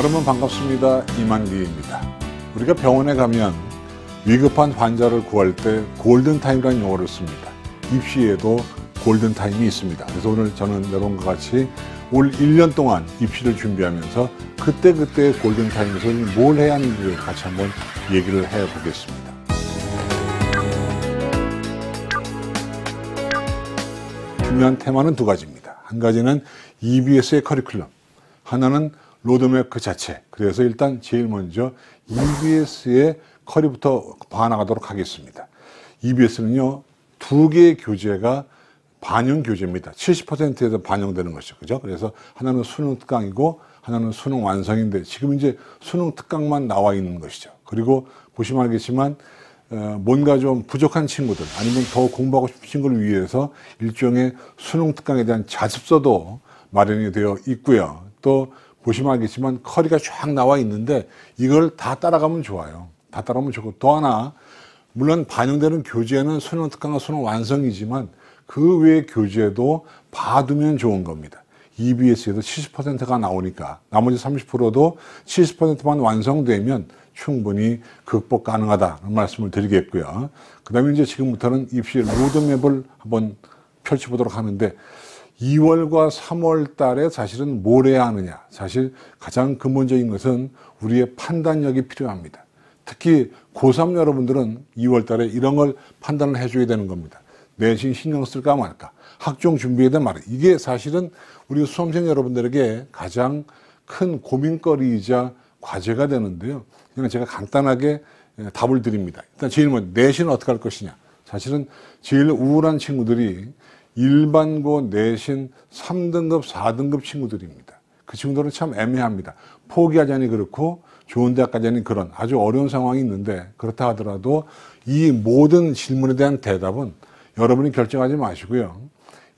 여러분 반갑습니다. 이만기입니다. 우리가 병원에 가면 위급한 환자를 구할 때 골든타임이라는 용어를 씁니다. 입시에도 골든타임이 있습니다. 그래서 오늘 저는 여러분과 같이 올 1년 동안 입시를 준비하면서 그때그때 골든타임에서 뭘 해야 하는지를 같이 한번 얘기를 해보겠습니다. 중요한 테마는 두 가지입니다. 한 가지는 EBS의 커리큘럼, 하나는 로드맵 그 자체. 그래서 일단 제일 먼저 EBS의 커리부터 봐나가도록 하겠습니다. EBS는요, 두 개의 교재가 반영 교재입니다. 70%에서 반영되는 것이죠. 그죠? 그래서 하나는 수능 특강이고 하나는 수능 완성인데 지금 이제 수능 특강만 나와 있는 것이죠. 그리고 보시면 알겠지만 뭔가 좀 부족한 친구들 아니면 더 공부하고 싶은 친구를 위해서 일종의 수능 특강에 대한 자습서도 마련이 되어 있고요. 또 보시면 알겠지만 커리가 쫙 나와 있는데 이걸 다 따라가면 좋아요. 다 따라가면 좋고 또 하나 물론 반영되는 교재는 수능 특강과 수능 완성이지만 그 외의 교재도 봐두면 좋은 겁니다. EBS에도 70%가 나오니까 나머지 30%도 70%만 완성되면 충분히 극복 가능하다는 말씀을 드리겠고요. 그 다음에 이제 지금부터는 입시 로드맵을 한번 펼쳐보도록 하는데 2월과 3월 달에 사실은 뭘 해야 하느냐. 사실 가장 근본적인 것은 우리의 판단력이 필요합니다. 특히 고3 여러분들은 2월 달에 이런 걸 판단을 해줘야 되는 겁니다. 내신 신경 쓸까 말까. 학종 준비해야 될 말. 이게 사실은 우리 수험생 여러분들에게 가장 큰 고민거리이자 과제가 되는데요. 그냥 제가 간단하게 답을 드립니다. 일단 제일 먼저 내신은 어떻게 할 것이냐. 사실은 제일 우울한 친구들이 일반고 내신 3등급, 4등급 친구들입니다. 그 친구들은 참 애매합니다. 포기하자니 그렇고 좋은 대학 가자니 그런 아주 어려운 상황이 있는데 그렇다 하더라도 이 모든 질문에 대한 대답은 여러분이 결정하지 마시고요.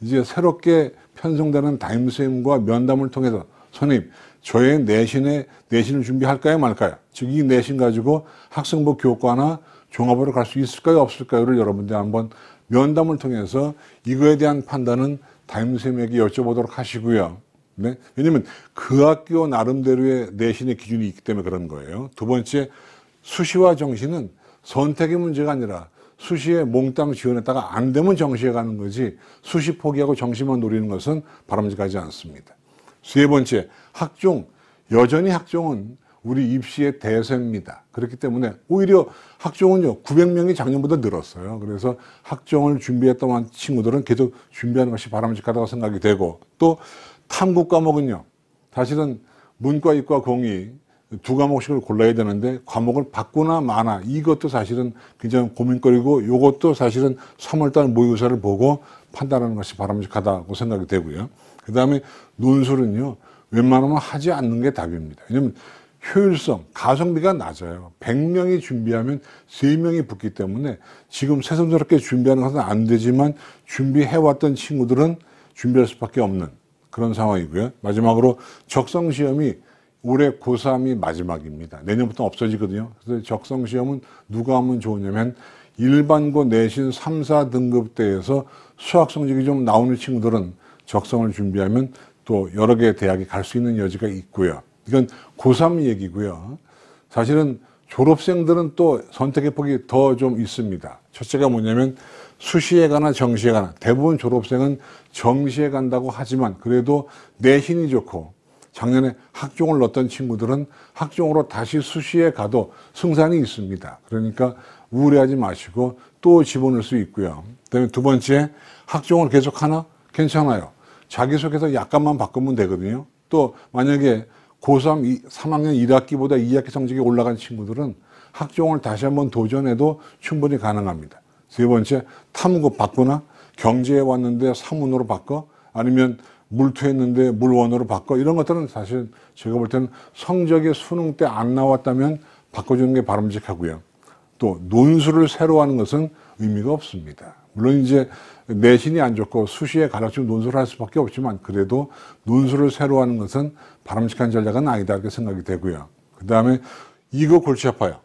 이제 새롭게 편성되는 담임선생님과 면담을 통해서 선생님, 저의 내신을 준비할까요 말까요? 즉 이 내신 가지고 학생부 교과나 종합으로 갈 수 있을까요 없을까요를 여러분들 한번 면담을 통해서 이거에 대한 판단은 담임선생님에게 여쭤보도록 하시고요. 네? 왜냐면 그 학교 나름대로의 내신의 기준이 있기 때문에 그런 거예요. 두 번째, 수시와 정시는 선택의 문제가 아니라 수시에 몽땅 지원했다가 안 되면 정시에 가는 거지 수시 포기하고 정시만 노리는 것은 바람직하지 않습니다. 세 번째, 학종. 여전히 학종은 우리 입시의 대세입니다. 그렇기 때문에 오히려 학종은요 900명이 작년보다 늘었어요. 그래서 학종을 준비했던 친구들은 계속 준비하는 것이 바람직하다고 생각이 되고 또 탐구 과목은요 사실은 문과, 이과, 공이 두 과목씩을 골라야 되는데 과목을 바꾸나 마나 이것도 사실은 굉장히 고민거리고 이것도 사실은 3월달 모의고사를 보고 판단하는 것이 바람직하다고 생각이 되고요. 그 다음에 논술은요 웬만하면 하지 않는 게 답입니다. 왜냐하면 효율성, 가성비가 낮아요. 100명이 준비하면 3명이 붙기 때문에 지금 새삼스럽게 준비하는 것은 안 되지만 준비해왔던 친구들은 준비할 수밖에 없는 그런 상황이고요. 마지막으로 적성시험이 올해 고3이 마지막입니다. 내년부터 없어지거든요. 그래서 적성시험은 누가 하면 좋으냐면 일반고 내신 3, 4등급대에서 수학 성적이 좀 나오는 친구들은 적성을 준비하면 또 여러 개의 대학에 갈 수 있는 여지가 있고요. 이건 고3 얘기고요. 사실은 졸업생들은 또 선택의 폭이 더 좀 있습니다. 첫째가 뭐냐면 수시에 가나 정시에 가나 대부분 졸업생은 정시에 간다고 하지만 그래도 내신이 좋고 작년에 학종을 넣었던 친구들은 학종으로 다시 수시에 가도 승산이 있습니다. 그러니까 우울해하지 마시고 또 집어넣을 수 있고요. 그다음에 두 번째, 학종을 계속 하나? 괜찮아요. 자기소개서 약간만 바꾸면 되거든요. 또 만약에 고3 3학년 1학기보다 2학기 성적이 올라간 친구들은 학종을 다시 한번 도전해도 충분히 가능합니다. 세 번째, 탐구 바꾸나? 경제에 왔는데 사문으로 바꿔? 아니면 물투했는데 물원으로 바꿔? 이런 것들은 사실 제가 볼 때는 성적이 수능 때 안 나왔다면 바꿔주는 게 바람직하고요. 또 논술을 새로 하는 것은 의미가 없습니다. 물론 이제 내신이 안 좋고 수시에 가락지고 논술을 할 수밖에 없지만 그래도 논술을 새로 하는 것은 바람직한 전략은 아니다 이렇게 생각이 되고요. 그 다음에 이거 골치 아파요.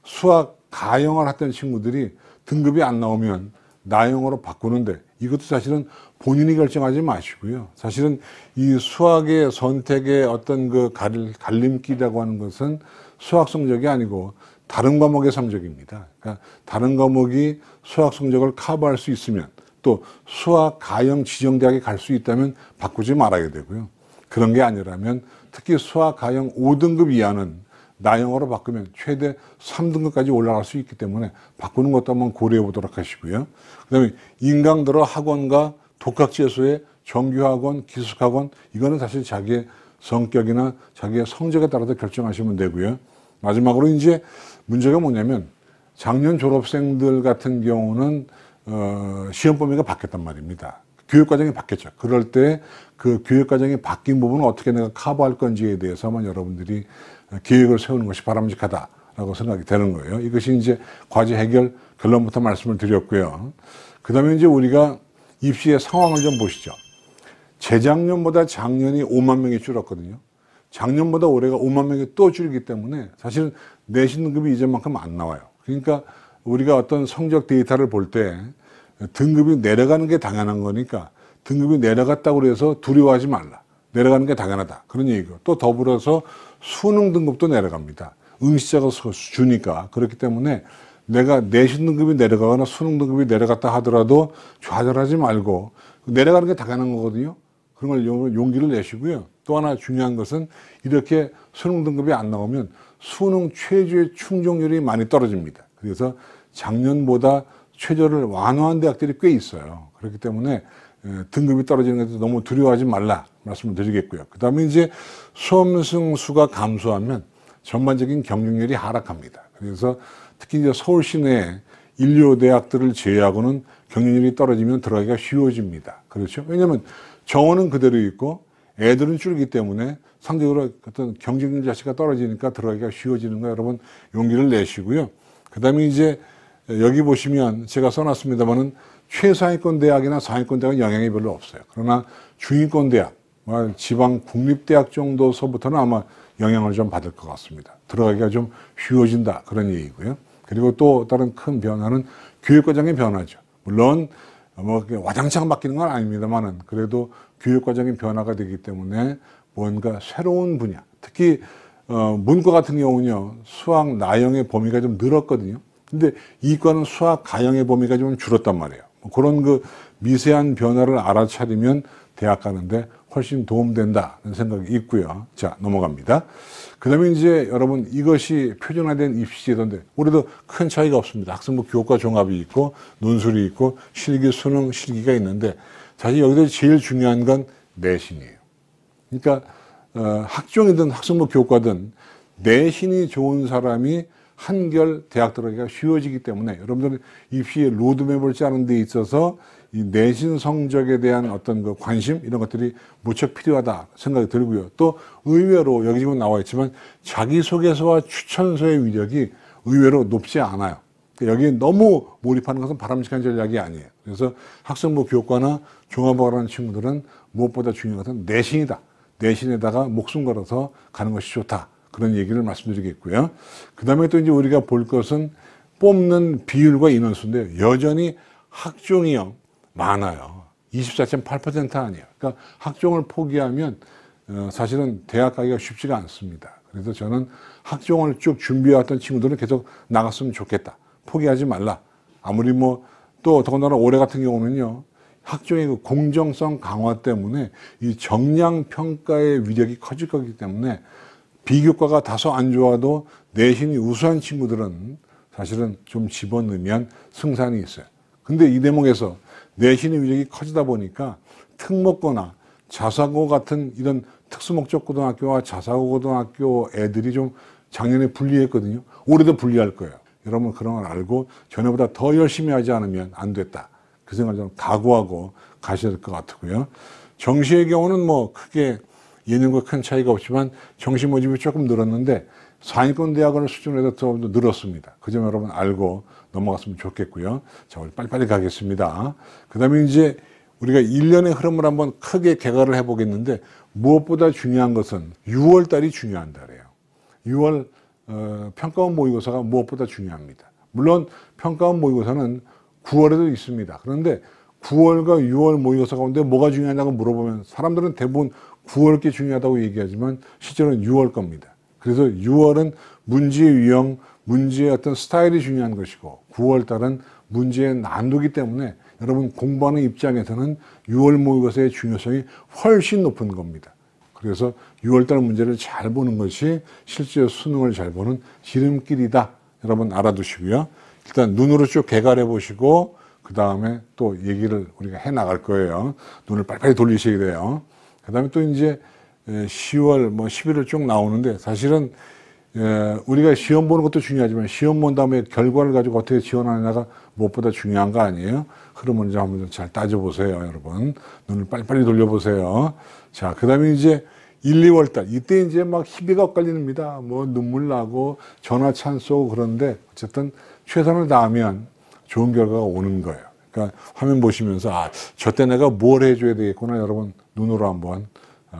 수학 가형을 했던 친구들이 등급이 안 나오면 나형으로 바꾸는데 이것도 사실은 본인이 결정하지 마시고요. 사실은 이 수학의 선택의 어떤 그 갈림길이라고 하는 것은 수학 성적이 아니고 다른 과목의 성적입니다. 그러니까 다른 과목이 수학 성적을 커버할 수 있으면 또 수학 가형 지정대학에 갈 수 있다면 바꾸지 말아야 되고요. 그런 게 아니라면 특히 수학 가형 5등급 이하는 나형으로 바꾸면 최대 3등급까지 올라갈 수 있기 때문에 바꾸는 것도 한번 고려해 보도록 하시고요. 그다음에 인강들어 학원과 독학재수의 정규학원, 기숙학원 이거는 사실 자기의 성격이나 자기의 성적에 따라서 결정하시면 되고요. 마지막으로 이제 문제가 뭐냐면 작년 졸업생들 같은 경우는 시험 범위가 바뀌었단 말입니다. 교육과정이 바뀌었죠. 그럴 때 그 교육과정이 바뀐 부분을 어떻게 내가 커버할 건지에 대해서만 여러분들이 계획을 세우는 것이 바람직하다라고 생각이 되는 거예요. 이것이 이제 과제 해결 결론부터 말씀을 드렸고요. 그 다음에 이제 우리가 입시의 상황을 좀 보시죠. 재작년보다 작년이 5만 명이 줄었거든요. 작년보다 올해가 5만 명이 또 줄기 때문에 사실은 내신 등급이 이전만큼 안 나와요. 그러니까 우리가 어떤 성적 데이터를 볼 때 등급이 내려가는 게 당연한 거니까 등급이 내려갔다고 해서 두려워하지 말라. 내려가는 게 당연하다. 그런 얘기고 또 더불어서 수능 등급도 내려갑니다. 응시자가 주니까. 그렇기 때문에 내가 내신 등급이 내려가거나 수능 등급이 내려갔다 하더라도 좌절하지 말고 내려가는 게 당연한 거거든요. 그런 걸 용기를 내시고요. 또 하나 중요한 것은 이렇게 수능 등급이 안 나오면 수능 최저의 충족률이 많이 떨어집니다. 그래서 작년보다 최저를 완화한 대학들이 꽤 있어요. 그렇기 때문에 등급이 떨어지는 것도 너무 두려워하지 말라 말씀을 드리겠고요. 그 다음에 이제 수험생 수가 감소하면 전반적인 경쟁률이 하락합니다. 그래서 특히 이제 서울 시내 인류 대학들을 제외하고는 경쟁률이 떨어지면 들어가기가 쉬워집니다. 그렇죠? 왜냐하면 정원은 그대로 있고 애들은 줄기 때문에 상대적으로 어떤 경쟁률 자체가 떨어지니까 들어가기가 쉬워지는 거 여러분 용기를 내시고요. 그 다음에 이제 여기 보시면 제가 써놨습니다만은 최상위권 대학이나 상위권 대학은 영향이 별로 없어요. 그러나 중위권 대학, 지방 국립대학 정도서부터는 아마 영향을 좀 받을 것 같습니다. 들어가기가 좀 쉬워진다 그런 얘기고요. 그리고 또 다른 큰 변화는 교육과정의 변화죠. 물론 뭐 와장창 바뀌는 건 아닙니다만은 그래도 교육과정의 변화가 되기 때문에 뭔가 새로운 분야, 특히 문과 같은 경우는요 수학 나형의 범위가 좀 늘었거든요. 근데 이과는 수학 가형의 범위가 좀 줄었단 말이에요. 그런 그 미세한 변화를 알아차리면 대학 가는데 훨씬 도움된다는 생각이 있고요. 자, 넘어갑니다. 그 다음에 이제 여러분 이것이 표준화된 입시제도인데 올해도 큰 차이가 없습니다. 학생부 교과 종합이 있고 논술이 있고 실기, 수능, 실기가 있는데 사실 여기서 제일 중요한 건 내신이에요. 그러니까 학종이든 학생부 교과든 내신이 좋은 사람이 한결 대학 들어가기가 쉬워지기 때문에 여러분들은 입시의 로드맵을 짜는 데 있어서 이 내신 성적에 대한 어떤 그 관심 이런 것들이 무척 필요하다 생각이 들고요. 또 의외로 여기 지금 나와 있지만 자기소개서와 추천서의 위력이 의외로 높지 않아요. 여기에 너무 몰입하는 것은 바람직한 전략이 아니에요. 그래서 학생부 교과나 종합학을 하는 친구들은 무엇보다 중요한 것은 내신이다. 내신에다가 목숨 걸어서 가는 것이 좋다. 그런 얘기를 말씀드리겠고요. 그 다음에 또 이제 우리가 볼 것은 뽑는 비율과 인원수인데요. 여전히 학종이요. 많아요. 24.8% 아니에요. 그러니까 학종을 포기하면 사실은 대학 가기가 쉽지가 않습니다. 그래서 저는 학종을 쭉 준비해왔던 친구들은 계속 나갔으면 좋겠다. 포기하지 말라. 아무리 뭐 또 더군다나 올해 같은 경우는요. 학종의 그 공정성 강화 때문에 이 정량 평가의 위력이 커질 거기 때문에 비교과가 다소 안 좋아도 내신이 우수한 친구들은 사실은 좀 집어넣으면 승산이 있어요. 근데 이 대목에서 내신의 위력이 커지다 보니까 특목고나 자사고 같은 이런 특수목적 고등학교와 자사고 고등학교 애들이 좀 작년에 불리했거든요. 올해도 불리할 거예요. 여러분 그런 걸 알고 전에보다 더 열심히 하지 않으면 안 됐다. 그 생각을 좀 각오하고 가셔야 될 것 같고요. 정시의 경우는 뭐 크게 예년과 큰 차이가 없지만 정시 모집이 조금 늘었는데 상위권 대학을 수준으로 해서 더 늘었습니다. 그 점 여러분 알고 넘어갔으면 좋겠고요. 자, 우리 빨리빨리 가겠습니다. 그 다음에 이제 우리가 1년의 흐름을 한번 크게 개괄을 해보겠는데 무엇보다 중요한 것은 6월 달이 중요한 달이에요. 6월 평가원 모의고사가 무엇보다 중요합니다. 물론 평가원 모의고사는 9월에도 있습니다. 그런데 9월과 6월 모의고사 가운데 뭐가 중요하냐고 물어보면 사람들은 대부분 9월 게 중요하다고 얘기하지만 실제로는 6월 겁니다. 그래서 6월은 문제의 유형, 문제의 어떤 스타일이 중요한 것이고 9월 달은 문제의 난도이기 때문에 여러분 공부하는 입장에서는 6월 모의고사의 중요성이 훨씬 높은 겁니다. 그래서 6월 달 문제를 잘 보는 것이 실제 수능을 잘 보는 지름길이다. 여러분 알아두시고요. 일단 눈으로 쭉 개괄해 보시고 그 다음에 또 얘기를 우리가 해 나갈 거예요. 눈을 빨리빨리 돌리셔야 돼요. 그 다음에 또 이제 10월, 뭐 11월 쭉 나오는데 사실은 우리가 시험 보는 것도 중요하지만 시험 본 다음에 결과를 가지고 어떻게 지원하느냐가 무엇보다 중요한 거 아니에요? 흐름을 이제 한번 잘 따져보세요, 여러분. 눈을 빨리빨리 돌려보세요. 자, 그 다음에 이제 1, 2월 달. 이때 이제 막 희비가 엇갈립니다. 뭐 눈물 나고 전화 찬스 오고 그런데 어쨌든 최선을 다하면 좋은 결과가 오는 거예요. 그러니까 화면 보시면서 아, 저때 내가 뭘 해줘야 되겠구나. 여러분 눈으로 한번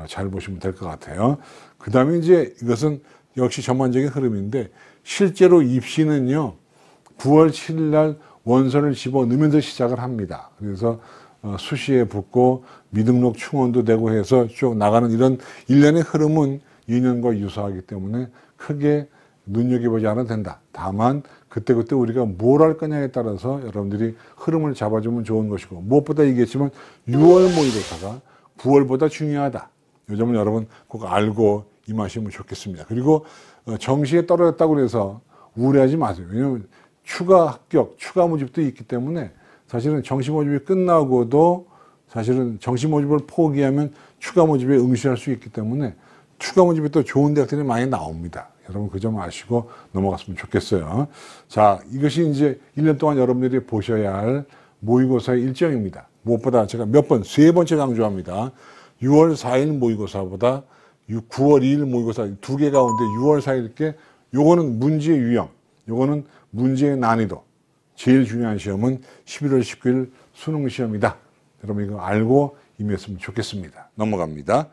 잘 보시면 될 것 같아요. 그 다음에 이제 이것은 역시 전반적인 흐름인데 실제로 입시는요 9월 7일 날 원서를 집어넣으면서 시작을 합니다. 그래서 수시에 붙고 미등록 충원도 되고 해서 쭉 나가는 이런 일련의 흐름은 2년과 유사하기 때문에 크게 눈여겨보지 않아도 된다. 다만 그때그때 우리가 뭘 할 거냐에 따라서 여러분들이 흐름을 잡아주면 좋은 것이고 무엇보다 얘기했지만 6월 모의고사가 9월보다 중요하다. 이 점은 여러분 꼭 알고 임하시면 좋겠습니다. 그리고 정시에 떨어졌다고 해서 우울해하지 마세요. 왜냐하면 추가 합격, 추가 모집도 있기 때문에 사실은 정시 모집이 끝나고도 사실은 정시 모집을 포기하면 추가 모집에 응시할 수 있기 때문에 추가 모집이 또 좋은 대학들이 많이 나옵니다. 여러분 그 점 아시고 넘어갔으면 좋겠어요. 자, 이것이 이제 1년 동안 여러분들이 보셔야 할 모의고사의 일정입니다. 무엇보다 제가 세 번째 강조합니다. 6월 4일 모의고사보다 9월 2일 모의고사 두 개 가운데 6월 4일께 요거는 문제의 유형, 요거는 문제의 난이도. 제일 중요한 시험은 11월 19일 수능 시험이다. 여러분 이거 알고 임했으면 좋겠습니다. 넘어갑니다.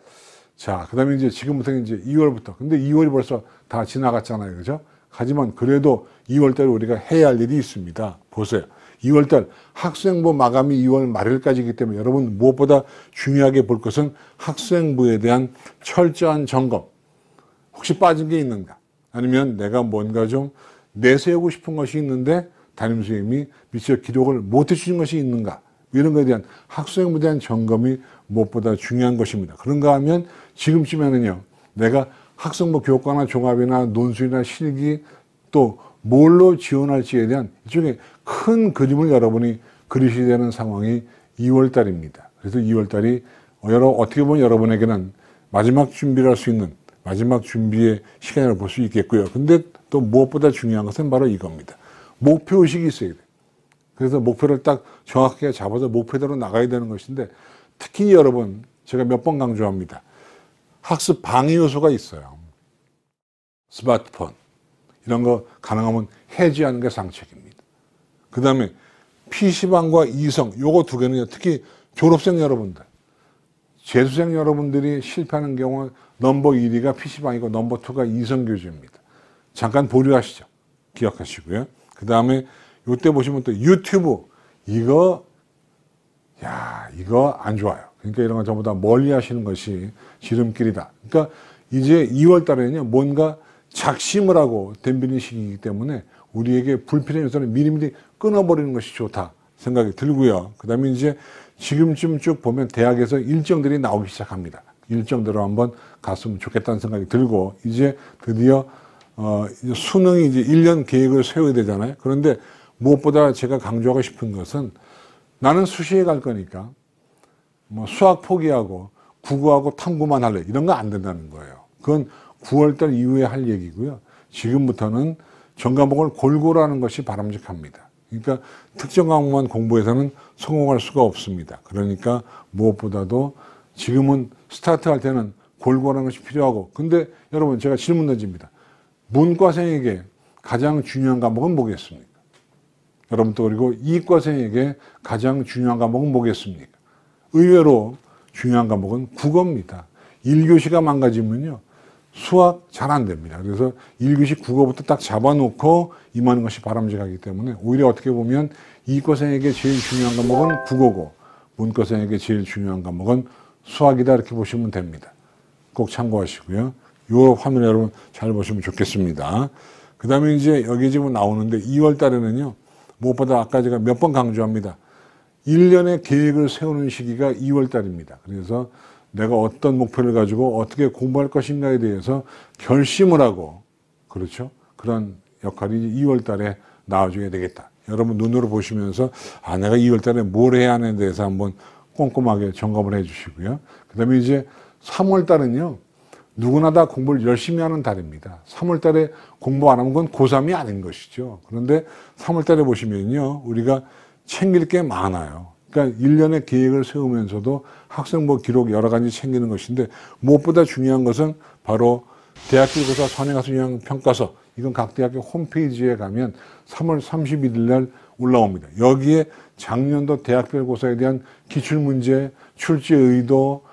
자, 그 다음에 이제 지금부터 이제 2월부터. 근데 2월이 벌써 다 지나갔잖아요. 그죠? 하지만 그래도 2월 달에 우리가 해야 할 일이 있습니다. 보세요. 2월 달 학생부 마감이 2월 말일까지이기 때문에 여러분 무엇보다 중요하게 볼 것은 학생부에 대한 철저한 점검. 혹시 빠진 게 있는가? 아니면 내가 뭔가 좀 내세우고 싶은 것이 있는데 담임선생님이 미처 기록을 못 해주신 것이 있는가? 이런 것에 대한 학생부에 대한 점검이 무엇보다 중요한 것입니다. 그런가 하면 지금쯤에는요, 내가 학생부 교과나 종합이나 논술이나 실기 또 뭘로 지원할지에 대한 일종의 큰 그림을 여러분이 그리셔야 되는 상황이 2월 달입니다. 그래서 2월 달이 어떻게 보면 여러분에게는 마지막 준비를 할 수 있는 마지막 준비의 시간을 볼 수 있겠고요. 근데 또 무엇보다 중요한 것은 바로 이겁니다. 목표의식이 있어야 돼요. 그래서 목표를 딱 정확하게 잡아서 목표대로 나가야 되는 것인데 특히 여러분 제가 몇 번 강조합니다. 학습 방해 요소가 있어요. 스마트폰 이런 거 가능하면 해지하는 게 상책입니다. 그 다음에 PC방과 이성 요거 두 개는 특히 졸업생 여러분들 재수생 여러분들이 실패하는 경우 넘버 1위가 PC방이고 넘버 2가 이성교주입니다. 잠깐 보류하시죠. 기억하시고요. 그 다음에 요때 보시면 또 유튜브 이거 안 좋아요. 그러니까 이런 거 전부 다 멀리 하시는 것이 지름길이다. 그러니까 이제 2월 달에는요, 뭔가 작심을 하고 덤비는 시기이기 때문에 우리에게 불필요한 요소는 미리미리 끊어버리는 것이 좋다 생각이 들고요. 그 다음에 이제 지금쯤 쭉 보면 대학에서 일정들이 나오기 시작합니다. 일정대로 한번 갔으면 좋겠다는 생각이 들고, 이제 드디어, 이제 수능이 이제 1년 계획을 세워야 되잖아요. 그런데 무엇보다 제가 강조하고 싶은 것은 나는 수시에 갈 거니까 뭐 수학 포기하고 국어하고 탐구만 할래. 이런 거 안 된다는 거예요. 그건 9월달 이후에 할 얘기고요. 지금부터는 전 과목을 골고루 하는 것이 바람직합니다. 그러니까 특정 과목만 공부해서는 성공할 수가 없습니다. 그러니까 무엇보다도 지금은 스타트할 때는 골고루 하는 것이 필요하고, 근데 여러분 제가 질문 던집니다. 문과생에게 가장 중요한 과목은 뭐겠습니까? 여러분 또 그리고 이과생에게 가장 중요한 과목은 뭐겠습니까? 의외로 중요한 과목은 국어입니다. 1교시가 망가지면요, 수학 잘 안 됩니다. 그래서 1교시 국어부터 딱 잡아놓고 임하는 것이 바람직하기 때문에 오히려 어떻게 보면 이과생에게 제일 중요한 과목은 국어고 문과생에게 제일 중요한 과목은 수학이다 이렇게 보시면 됩니다. 꼭 참고하시고요. 이 화면 여러분 잘 보시면 좋겠습니다. 그 다음에 이제 여기 지금 나오는데 2월 달에는요. 무엇보다 아까 제가 몇 번 강조합니다. 1년의 계획을 세우는 시기가 2월 달입니다. 그래서 내가 어떤 목표를 가지고 어떻게 공부할 것인가에 대해서 결심을 하고 그렇죠. 그런 역할이 2월 달에 나와줘야 되겠다. 여러분 눈으로 보시면서 내가 2월 달에 뭘 해야 하는 데 대해서 한번 꼼꼼하게 점검을 해 주시고요. 그 다음에 이제 3월 달은요. 누구나 다 공부를 열심히 하는 달입니다. 3월 달에 공부 안 하는 건 고3이 아닌 것이죠. 그런데 3월 달에 보시면요. 우리가 챙길 게 많아요. 그러니까 1년의 계획을 세우면서도 학생부 기록 여러 가지 챙기는 것인데 무엇보다 중요한 것은 바로 대학교고사 선행학습 영향평가서 이건 각 대학교 홈페이지에 가면 3월 31일 날 올라옵니다. 여기에 작년도 대학별 고사에 대한 기출문제, 출제 의도,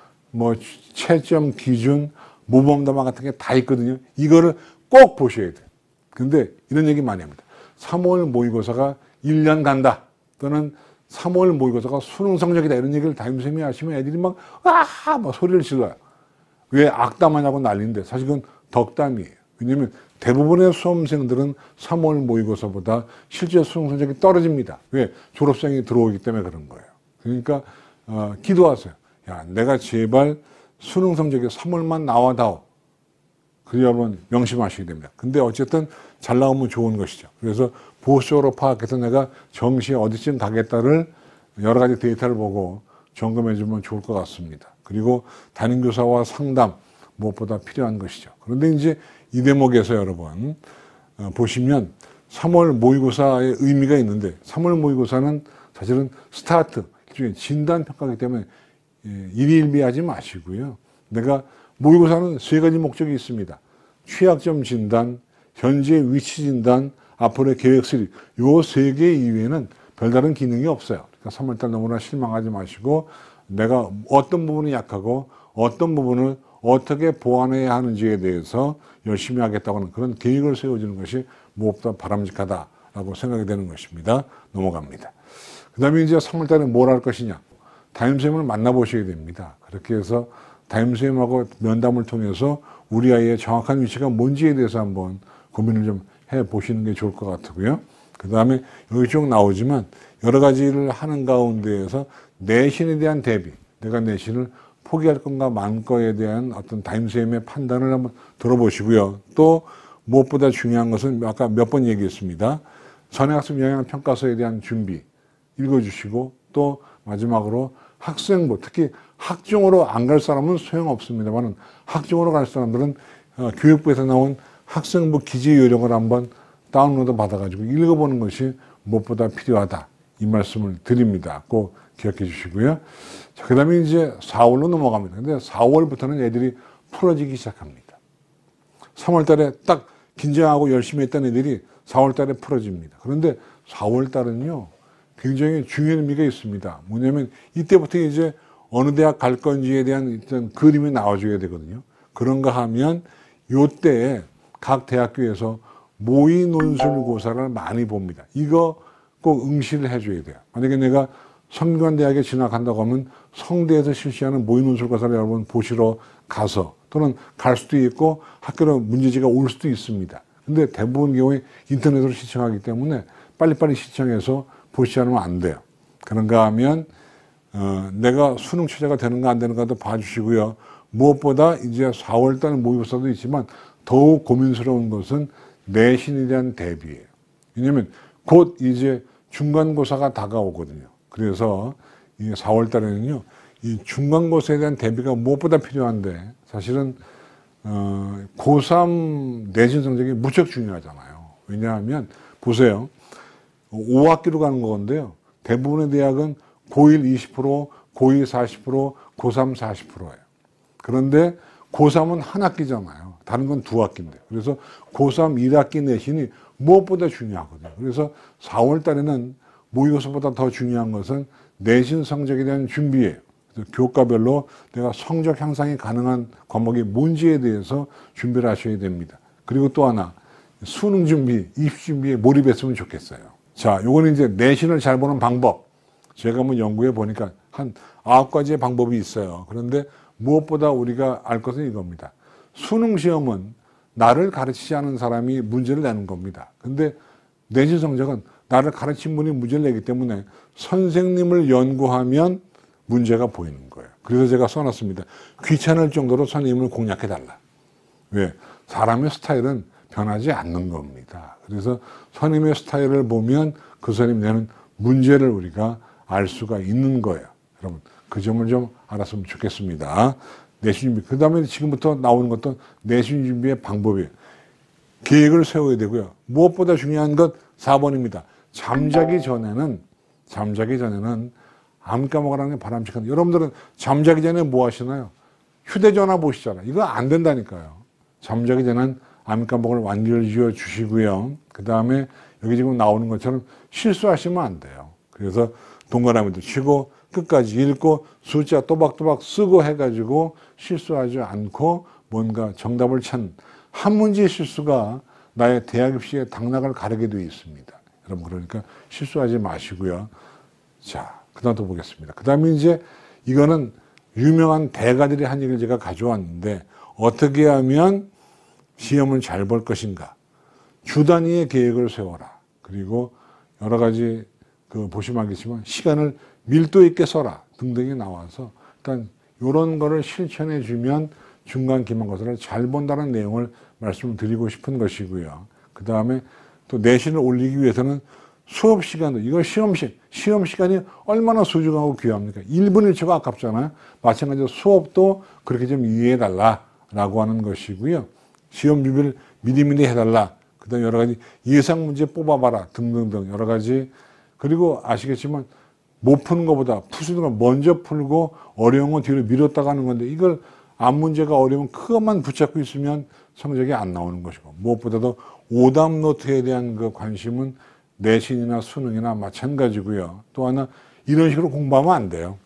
채점 기준, 모범담화 같은 게 다 있거든요. 이거를 꼭 보셔야 돼요. 근데 이런 얘기 많이 합니다. 3월 모의고사가 1년 간다. 또는 3월 모의고사가 수능 성적이다. 이런 얘기를 담임선생님이 하시면 애들이 막 소리를 질러요. 왜 악담하냐고 난리인데 사실 그건 덕담이에요. 왜냐하면 대부분의 수험생들은 3월 모의고사보다 실제 수능 성적이 떨어집니다. 왜? 졸업생이 들어오기 때문에 그런 거예요. 그러니까 기도하세요. 야, 내가 제발 수능 성적이 3월만 나와다오. 그 여러분 명심하셔야 됩니다. 근데 어쨌든 잘 나오면 좋은 것이죠. 그래서 보수적으로 파악해서 내가 정시에 어디쯤 가겠다를 여러 가지 데이터를 보고 점검해 주면 좋을 것 같습니다. 그리고 담임교사와 상담 무엇보다 필요한 것이죠. 그런데 이제 이 대목에서 여러분 보시면 3월 모의고사의 의미가 있는데 3월 모의고사는 사실은 스타트, 일종의 진단평가이기 때문에 일희일비하지 마시고요. 내가 모의고사는 세 가지 목적이 있습니다. 취약점 진단, 현재 위치 진단, 앞으로의 계획 수립. 요 세 개 이외에는 별다른 기능이 없어요. 그러니까 3월달 너무나 실망하지 마시고 내가 어떤 부분이 약하고 어떤 부분을 어떻게 보완해야 하는지에 대해서 열심히 하겠다고 하는 그런 계획을 세워주는 것이 무엇보다 바람직하다라고 생각이 되는 것입니다. 넘어갑니다. 그 다음에 이제 3월달에 뭘 할 것이냐. 담임선생님을 만나보셔야 됩니다. 그렇게 해서 담임선생님하고 면담을 통해서 우리 아이의 정확한 위치가 뭔지에 대해서 한번 고민을 좀 해보시는 게 좋을 것 같고요. 그 다음에 여기 쭉 나오지만 여러 가지를 하는 가운데에서 내신에 대한 대비, 내가 내신을 포기할 건가 만 거에 대한 어떤 담임선생님의 판단을 한번 들어보시고요. 또 무엇보다 중요한 것은 아까 몇 번 얘기했습니다. 선행학습 영향평가서에 대한 준비 읽어주시고 또 마지막으로 학생부, 특히 학종으로 안 갈 사람은 소용없습니다만 학종으로 갈 사람들은 교육부에서 나온 학생부 기재 요령을 한번 다운로드 받아가지고 읽어보는 것이 무엇보다 필요하다. 이 말씀을 드립니다. 꼭 기억해 주시고요. 자, 그 다음에 이제 4월로 넘어갑니다. 근데 4월부터는 애들이 풀어지기 시작합니다. 3월 달에 딱 긴장하고 열심히 했던 애들이 4월 달에 풀어집니다. 그런데 4월 달은요, 굉장히 중요한 의미가 있습니다. 뭐냐면 이때부터 이제 어느 대학 갈 건지에 대한 일단 그림이 나와줘야 되거든요. 그런가 하면 요때에 각 대학교에서 모의 논술고사를 많이 봅니다. 이거 꼭 응시를 해줘야 돼요. 만약에 내가 성균관대학에 진학한다고 하면 성대에서 실시하는 모의 논술고사를 여러분 보시러 가서 또는 갈 수도 있고 학교로 문제지가 올 수도 있습니다. 근데 대부분 경우에 인터넷으로 시청하기 때문에 빨리빨리 시청해서 보시지 않으면 안 돼요. 그런가 하면 내가 수능 최저가 되는가 안 되는가도 봐주시고요. 무엇보다 이제 4월달 모의고사도 있지만 더욱 고민스러운 것은 내신에 대한 대비예요. 왜냐하면 곧 이제 중간고사가 다가오거든요. 그래서 이 4월달에는요, 이 중간고사에 대한 대비가 무엇보다 필요한데 사실은 고3 내신 성적이 무척 중요하잖아요. 왜냐하면 보세요. 5학기로 가는 건데요. 대부분의 대학은 고1 20%, 고2 40%, 고3 40%예요. 그런데 고3은 한 학기잖아요. 다른 건 두 학기인데. 그래서 고3 1학기 내신이 무엇보다 중요하거든요. 그래서 4월 달에는 모의고사보다 더 중요한 것은 내신 성적에 대한 준비예요. 그래서 교과별로 내가 성적 향상이 가능한 과목이 뭔지에 대해서 준비를 하셔야 됩니다. 그리고 또 하나, 수능 준비, 입시 준비에 몰입했으면 좋겠어요. 자, 요거는 이제 내신을 잘 보는 방법. 제가 한번 연구해 보니까 한 9가지의 방법이 있어요. 그런데 무엇보다 우리가 알 것은 이겁니다. 수능 시험은 나를 가르치지 않은 사람이 문제를 내는 겁니다. 근데 내신 성적은 나를 가르친 분이 문제를 내기 때문에 선생님을 연구하면 문제가 보이는 거예요. 그래서 제가 써놨습니다. 귀찮을 정도로 선생님을 공략해달라. 왜? 사람의 스타일은 변하지 않는 겁니다. 그래서 선생님의 스타일을 보면 그 선생님 내는 문제를 우리가 알 수가 있는 거예요. 여러분, 그 점을 좀 알았으면 좋겠습니다. 내신 준비. 그 다음에 지금부터 나오는 것도 내신 준비의 방법이에요. 계획을 세워야 되고요. 무엇보다 중요한 것 4번입니다. 잠자기 전에는 안 까먹으라는 게 바람직한데, 여러분들은 잠자기 전에 뭐 하시나요? 휴대전화 보시잖아요. 이거 안 된다니까요. 잠자기 전에는 안 까먹을 완전히 지어 주시고요. 그 다음에 여기 지금 나오는 것처럼 실수하시면 안 돼요. 그래서 동그라미도 치고 끝까지 읽고 숫자 또박또박 쓰고 해가지고 실수하지 않고 뭔가 정답을 찾는 한 문제의 실수가 나의 대학 입시의 당락을 가르게 되어 있습니다. 여러분, 그러니까 실수하지 마시고요. 자, 그 다음 또 보겠습니다. 그 다음에 이제 이거는 유명한 대가들이 한 얘기를 제가 가져왔는데, 어떻게 하면 시험을 잘 볼 것인가. 주 단위의 계획을 세워라. 그리고 여러 가지 보시면 알겠지만 시간을 밀도 있게 써라 등등이 나와서 일단 이런 거를 실천해 주면 중간 기말고사를 잘 본다는 내용을 말씀을 드리고 싶은 것이고요. 그 다음에 또 내신을 올리기 위해서는 수업 시간도, 이거 시험 시간이 얼마나 소중하고 귀합니까? 1분 1초가 아깝잖아요. 마찬가지로 수업도 그렇게 좀 이해해 달라라고 하는 것이고요. 시험 준비를 미리미리 해달라. 그 다음에 여러 가지 예상 문제 뽑아봐라 등등등 여러 가지. 그리고 아시겠지만 못 푸는 것보다 푸는 걸 먼저 풀고 어려운 건 뒤로 미뤘다가 하는 건데, 이걸 앞 문제가 어려우면 그것만 붙잡고 있으면 성적이 안 나오는 것이고, 무엇보다도 오답 노트에 대한 그 관심은 내신이나 수능이나 마찬가지고요. 또 하나, 이런 식으로 공부하면 안 돼요.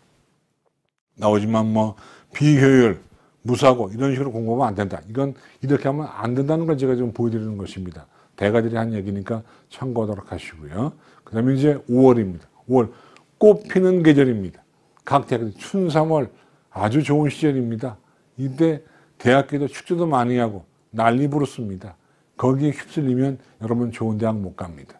나오지만 뭐 비효율, 무사고 이런 식으로 공부하면 안 된다. 이건 이렇게 하면 안 된다는 걸 제가 지금 보여드리는 것입니다. 대가들이 한 얘기니까 참고하도록 하시고요. 그 다음에 이제 5월입니다. 5월 꽃 피는 계절입니다. 각 대학들 춘 3월 아주 좋은 시절입니다. 이때 대학교도 축제도 많이 하고 난리 부르습니다. 거기에 휩쓸리면 여러분 좋은 대학 못 갑니다.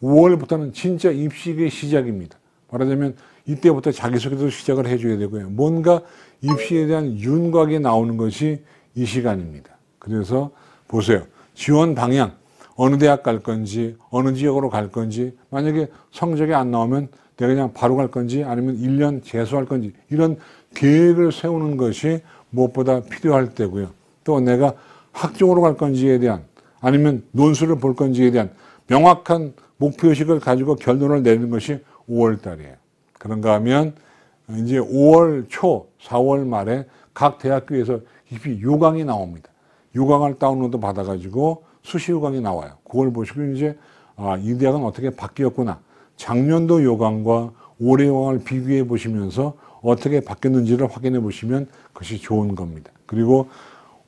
5월부터는 진짜 입시의 시작입니다. 말하자면 이때부터 자기소개도 시작을 해줘야 되고요. 뭔가 입시에 대한 윤곽이 나오는 것이 이 시간입니다. 그래서 보세요. 지원 방향, 어느 대학 갈 건지, 어느 지역으로 갈 건지, 만약에 성적이 안 나오면 내가 그냥 바로 갈 건지 아니면 1년 재수할 건지, 이런 계획을 세우는 것이 무엇보다 필요할 때고요. 또 내가 학종으로 갈 건지에 대한, 아니면 논술을 볼 건지에 대한 명확한 목표의식을 가지고 결론을 내리는 것이 5월 달이에요. 그런가 하면 이제 5월 초, 4월 말에 각 대학교에서 입시 요강이 나옵니다. 요강을 다운로드 받아가지고 수시 요강이 나와요. 그걸 보시고 이제 이 대학은 어떻게 바뀌었구나. 작년도 요강과 올해 요강을 비교해 보시면서 어떻게 바뀌었는지를 확인해 보시면 그것이 좋은 겁니다. 그리고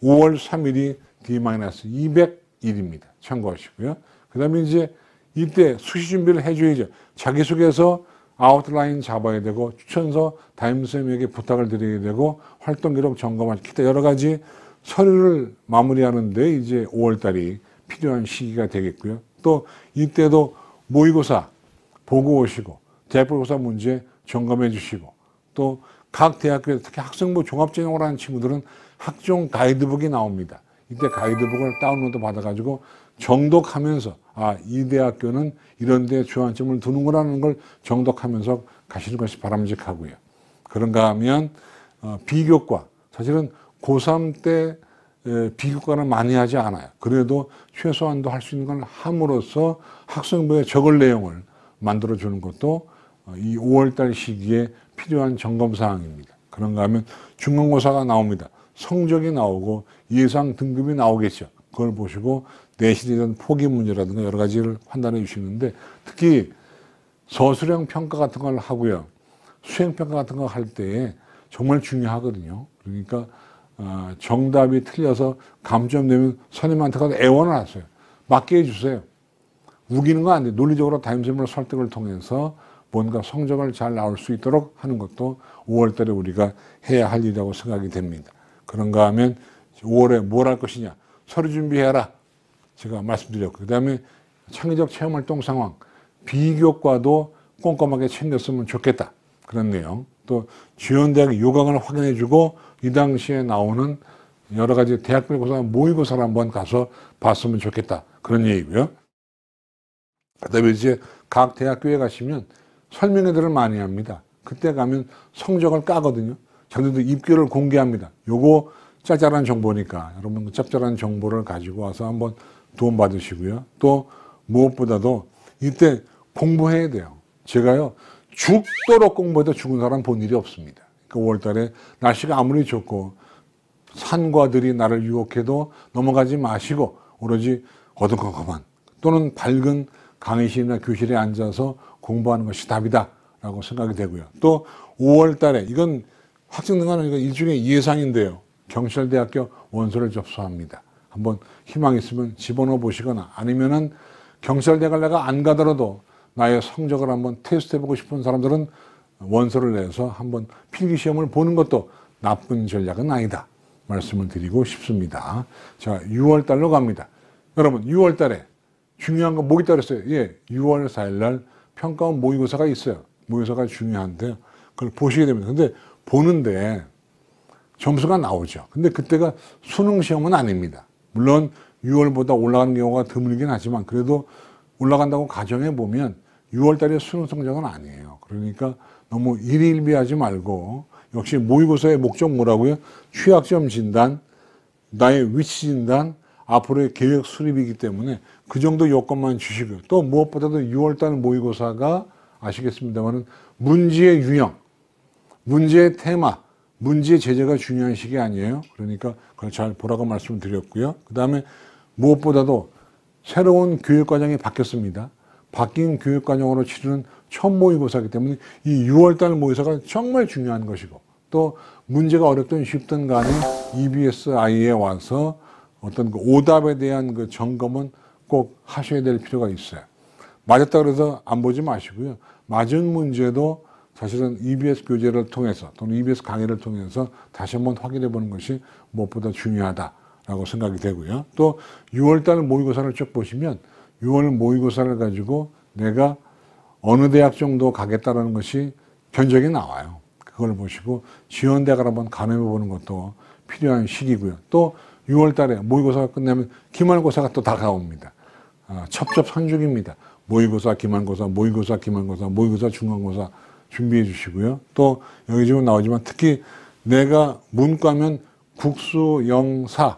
5월 3일이 D-200일입니다. 참고하시고요. 그 다음에 이제 이때 수시 준비를 해줘야죠. 자기소개서 아웃라인 잡아야 되고, 추천서 담임선생님에게 부탁을 드려야 되고, 활동기록 점검할 기타 여러 가지 서류를 마무리하는데 이제 5월달이 필요한 시기가 되겠고요. 또 이때도 모의고사 보고 오시고, 대학교고사 문제 점검해 주시고, 또 각 대학교에서 특히 학생부 종합전형을 하는 친구들은 학종 가이드북이 나옵니다. 이때 가이드북을 다운로드 받아가지고 정독하면서 이 대학교는 이런 데 주안점을 두는구나라는 걸 정독하면서 가시는 것이 바람직하고요. 그런가 하면 비교과, 사실은 고3 때 비교과는 많이 하지 않아요. 그래도 최소한도 할 수 있는 걸 함으로써 학생부에 적을 내용을 만들어주는 것도 이 5월달 시기에 필요한 점검사항입니다. 그런가 하면 중간고사가 나옵니다. 성적이 나오고 예상 등급이 나오겠죠. 그걸 보시고 내신에 대한 포기 문제라든가 여러 가지를 판단해 주시는데, 특히 서술형 평가 같은 걸 하고요. 수행평가 같은 거 할 때에 정말 중요하거든요. 그러니까 정답이 틀려서 감점되면 선생님한테 가서 애원을 하세요. 맞게 해주세요. 우기는 거 안 돼요. 논리적으로 담임선생님을 설득을 통해서 뭔가 성적을 잘 나올 수 있도록 하는 것도 5월 달에 우리가 해야 할 일이라고 생각이 됩니다. 그런가 하면 5월에 뭘 할 것이냐? 서류 준비해라. 제가 말씀드렸고, 그 다음에 창의적 체험활동 상황, 비교과도 꼼꼼하게 챙겼으면 좋겠다. 그런 내용. 또 지원대학 요강을 확인해주고 이 당시에 나오는 여러 가지 대학별 고사 모의고사를 한번 가서 봤으면 좋겠다. 그런 얘기고요. 그다음에 이제 각 대학교에 가시면 설명회들을 많이 합니다. 그때 가면 성적을 까거든요. 자기들도 입결을 공개합니다. 요거 짭짤한 정보니까 여러분 그 짭짤한 정보를 가지고 와서 한번 도움 받으시고요. 또 무엇보다도 이때 공부해야 돼요. 제가요 죽도록 공부해도 죽은 사람 본 일이 없습니다. 그러니까 5월 달에 날씨가 아무리 좋고 산과 들이 나를 유혹해도 넘어가지 마시고 오로지 어두컴컴한 또는 밝은 강의실이나 교실에 앉아서 공부하는 것이 답이다 라고 생각이 되고요. 또 5월 달에 이건 확정된 건 아니고 일종의 예상인데요. 경찰대학교 원서를 접수합니다. 한번 희망 있으면 집어넣어 보시거나 아니면은 경찰대학을 내가 안 가더라도 나의 성적을 한번 테스트해보고 싶은 사람들은 원서를 내서 한번 필기시험을 보는 것도 나쁜 전략은 아니다. 말씀을 드리고 싶습니다. 자, 6월 달로 갑니다. 여러분, 6월 달에 중요한 거 뭐기 따랐어요? 예, 6월 4일 날 평가원 모의고사가 있어요. 모의고사가 중요한데요. 그걸 보시게 됩니다. 근데 보는데 점수가 나오죠. 근데 그때가 수능 시험은 아닙니다. 물론 6월보다 올라가는 경우가 드물긴 하지만 그래도 올라간다고 가정해 보면 6월 달에 수능 성적은 아니에요. 그러니까 너무 일희일비하지 말고 역시 모의고사의 목적 뭐라고요? 취약점 진단, 나의 위치 진단, 앞으로의 계획 수립이기 때문에 그 정도 요건만 주시고요. 또 무엇보다도 6월 달 모의고사가 아시겠습니다만은 문제의 유형, 문제의 테마, 문제의 제재가 중요한 시기 아니에요. 그러니까 그걸 잘 보라고 말씀드렸고요. 그 다음에 무엇보다도 새로운 교육과정이 바뀌었습니다. 바뀐 교육과정으로 치르는 첫 모의고사이기 때문에 이 6월달 모의고사가 정말 중요한 것이고 또 문제가 어렵든 쉽든 간에 EBSI에 와서 어떤 그 오답에 대한 그 점검은 꼭 하셔야 될 필요가 있어요. 맞았다 그래서 안 보지 마시고요. 맞은 문제도 사실은 EBS 교재를 통해서 또는 EBS 강의를 통해서 다시 한번 확인해 보는 것이 무엇보다 중요하다라고 생각이 되고요. 또 6월달 모의고사를 쭉 보시면 6월 모의고사를 가지고 내가 어느 대학 정도 가겠다라는 것이 견적이 나와요. 그걸 보시고 지원대학을 한번 가늠해 보는 것도 필요한 시기고요. 또 6월 달에 모의고사가 끝나면 기말고사가 또 다가옵니다. 첩첩산중입니다. 모의고사, 기말고사, 모의고사, 기말고사, 모의고사, 중간고사 준비해 주시고요. 또 여기 지금 나오지만 특히 내가 문과면 국수영사,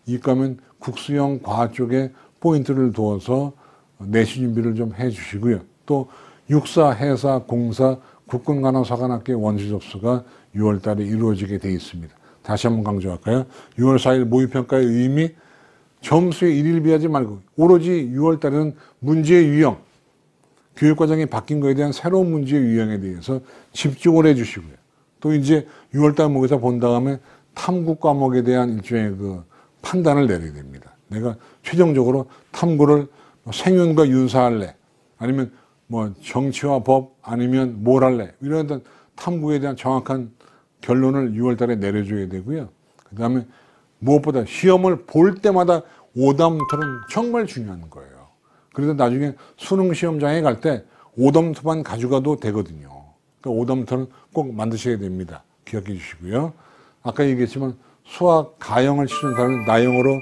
이과면 국수영과 쪽에 포인트를 두어서 내신 준비를 좀 해 주시고요. 또 육사, 해사, 공사, 국군간호사관학교 원서 접수가 6월 달에 이루어지게 되어 있습니다. 다시 한번 강조할까요? 6월 4일 모의평가의 의미, 점수에 일일비하지 말고 오로지 6월 달에는 문제의 유형, 교육과정이 바뀐 것에 대한 새로운 문제의 유형에 대해서 집중을 해 주시고요. 또 이제 6월 달 모의고사 본 다음에 탐구 과목에 대한 일종의 그 판단을 내려야 됩니다. 내가 최종적으로 탐구를 생윤과 윤사할래? 아니면 뭐 정치와 법 아니면 뭘 할래? 이런 어떤 탐구에 대한 정확한 결론을 6월 달에 내려줘야 되고요. 그 다음에 무엇보다 시험을 볼 때마다 오답노트는 정말 중요한 거예요. 그래서 나중에 수능 시험장에 갈 때 오답노트만 가져가도 되거든요. 그러니까 오답노트는 꼭 만드셔야 됩니다. 기억해 주시고요. 아까 얘기했지만 수학 가형을 치는 사람은 나형으로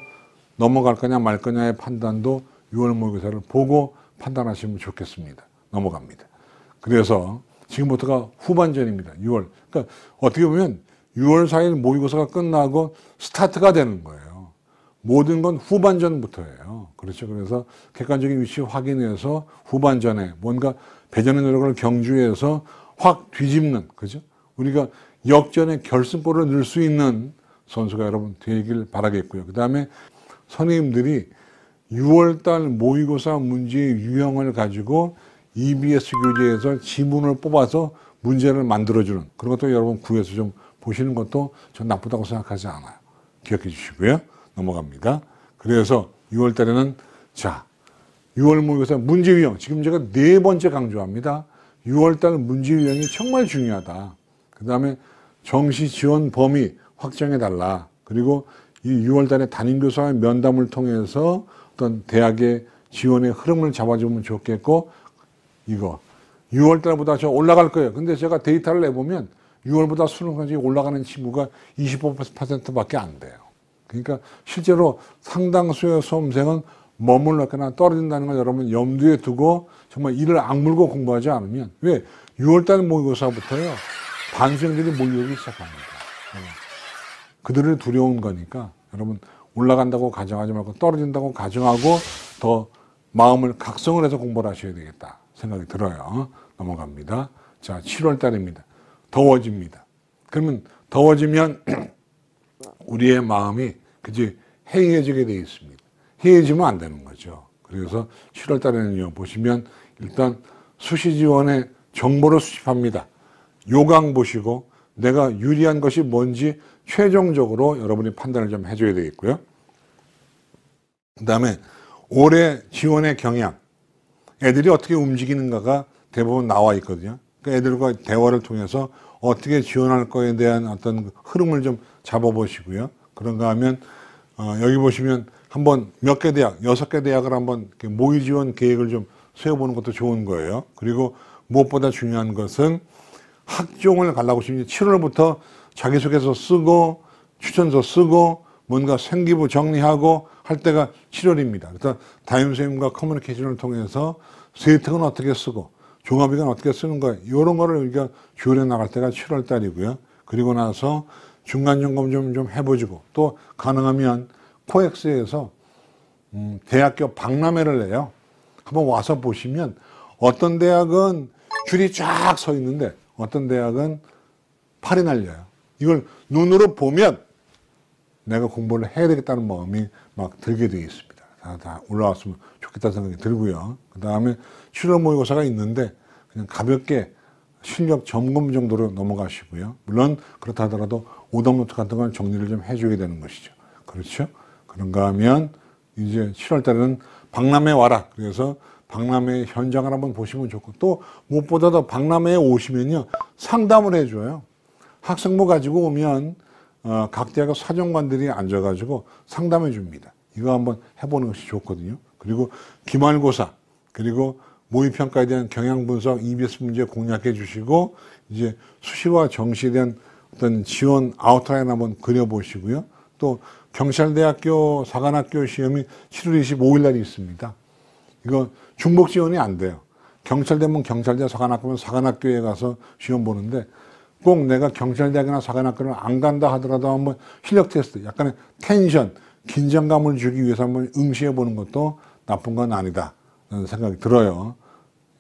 넘어갈 거냐 말 거냐의 판단도 6월 모의고사를 보고 판단하시면 좋겠습니다. 넘어갑니다. 그래서 지금부터가 후반전입니다. 6월. 그러니까 어떻게 보면 6월 4일 모의고사가 끝나고 스타트가 되는 거예요. 모든 건 후반전부터예요. 그렇죠. 그래서 객관적인 위치 확인해서 후반전에 뭔가 배전의 노력을 경주해서 확 뒤집는, 그죠? 우리가 역전의 결승골을 넣을 수 있는 선수가 여러분 되길 바라겠고요. 그 다음에 선생님들이 6월달 모의고사 문제의 유형을 가지고 EBS 교재에서 지문을 뽑아서 문제를 만들어주는 그런 것도 여러분 구해서 좀 보시는 것도 전 나쁘다고 생각하지 않아요. 기억해 주시고요. 넘어갑니다. 그래서 6월달에는 자 6월 모의고사 문제 유형 지금 제가 4번째 강조합니다. 6월달 문제 유형이 정말 중요하다. 그 다음에 정시 지원 범위 확정해달라. 그리고 이 6월달에 담임교사와의 면담을 통해서 어떤 대학의 지원의 흐름을 잡아주면 좋겠고, 이거 6월달보다 저 올라갈 거예요. 근데 제가 데이터를 내보면 6월보다 수능까지 올라가는 친구가 25%밖에 안 돼요. 그러니까 실제로 상당수의 수험생은 머물렀거나 떨어진다는 걸 여러분 염두에 두고 정말 이를 악물고 공부하지 않으면, 왜 6월달 모의고사부터요 반수생들이 몰려오기 시작합니다. 그들을 두려운 거니까 여러분 올라간다고 가정하지 말고 떨어진다고 가정하고 더 마음을 각성을 해서 공부를 하셔야 되겠다 생각이 들어요. 넘어갑니다. 자, 7월 달입니다. 더워집니다. 그러면 더워지면 우리의 마음이 그지 해이해지게 되어 있습니다. 해이해지면 안 되는 거죠. 그래서 7월 달에는요, 보시면 일단 수시 지원의 정보를 수집합니다. 요강 보시고 내가 유리한 것이 뭔지 최종적으로 여러분이 판단을 좀 해줘야 되겠고요. 그 다음에 올해 지원의 경향, 애들이 어떻게 움직이는가가 대부분 나와 있거든요. 그러니까 애들과 대화를 통해서 어떻게 지원할 거에 대한 어떤 흐름을 좀 잡아보시고요. 그런가 하면 여기 보시면 한번 몇 개 대학, 6개 대학을 한번 모의 지원 계획을 좀 세워보는 것도 좋은 거예요. 그리고 무엇보다 중요한 것은 학종을 가려고 싶으면 7월부터 자기소개서 쓰고 추천서 쓰고 뭔가 생기부 정리하고 할 때가 7월입니다. 그래서 담임선생님과 커뮤니케이션을 통해서 세특은 어떻게 쓰고 종합이건 어떻게 쓰는 거예요. 이런 거를 우리가 조율해 나갈 때가 7월 달이고요. 그리고 나서 중간점검 좀 해보시고 또 가능하면 코엑스에서 대학교 박람회를 내요. 한번 와서 보시면 어떤 대학은 줄이 쫙 서 있는데 어떤 대학은 팔이 날려요. 이걸 눈으로 보면 내가 공부를 해야 되겠다는 마음이 막 들게 되어 있습니다. 다 올라왔으면 좋겠다는 생각이 들고요. 그 다음에 7월 모의고사가 있는데 그냥 가볍게 실력 점검 정도로 넘어가시고요. 물론 그렇다 하더라도 오답노트 같은 건 정리를 좀 해줘야 되는 것이죠. 그렇죠? 그런가 하면 이제 7월 달에는 박람회 와라. 그래서 박람회 현장을 한번 보시면 좋고 또 무엇보다도 박람회에 오시면요 상담을 해줘요. 학생부 가지고 오면 각 대학의 사정관들이 앉아가지고 상담해 줍니다. 이거 한번 해보는 것이 좋거든요. 그리고 기말고사 그리고 모의평가에 대한 경향분석 EBS 문제 공략해 주시고 이제 수시와 정시에 대한 어떤 지원 아웃라인 한번 그려보시고요. 또 경찰대학교 사관학교 시험이 7월 25일 날이 있습니다. 이거 중복 지원이 안 돼요. 경찰대면 경찰대, 사관학교면 사관학교에 가서 시험 보는데 꼭 내가 경찰대학이나 사관학교를 안 간다 하더라도 한번 실력 테스트, 약간의 텐션, 긴장감을 주기 위해서 한번 응시해 보는 것도 나쁜 건 아니다 라는 생각이 들어요.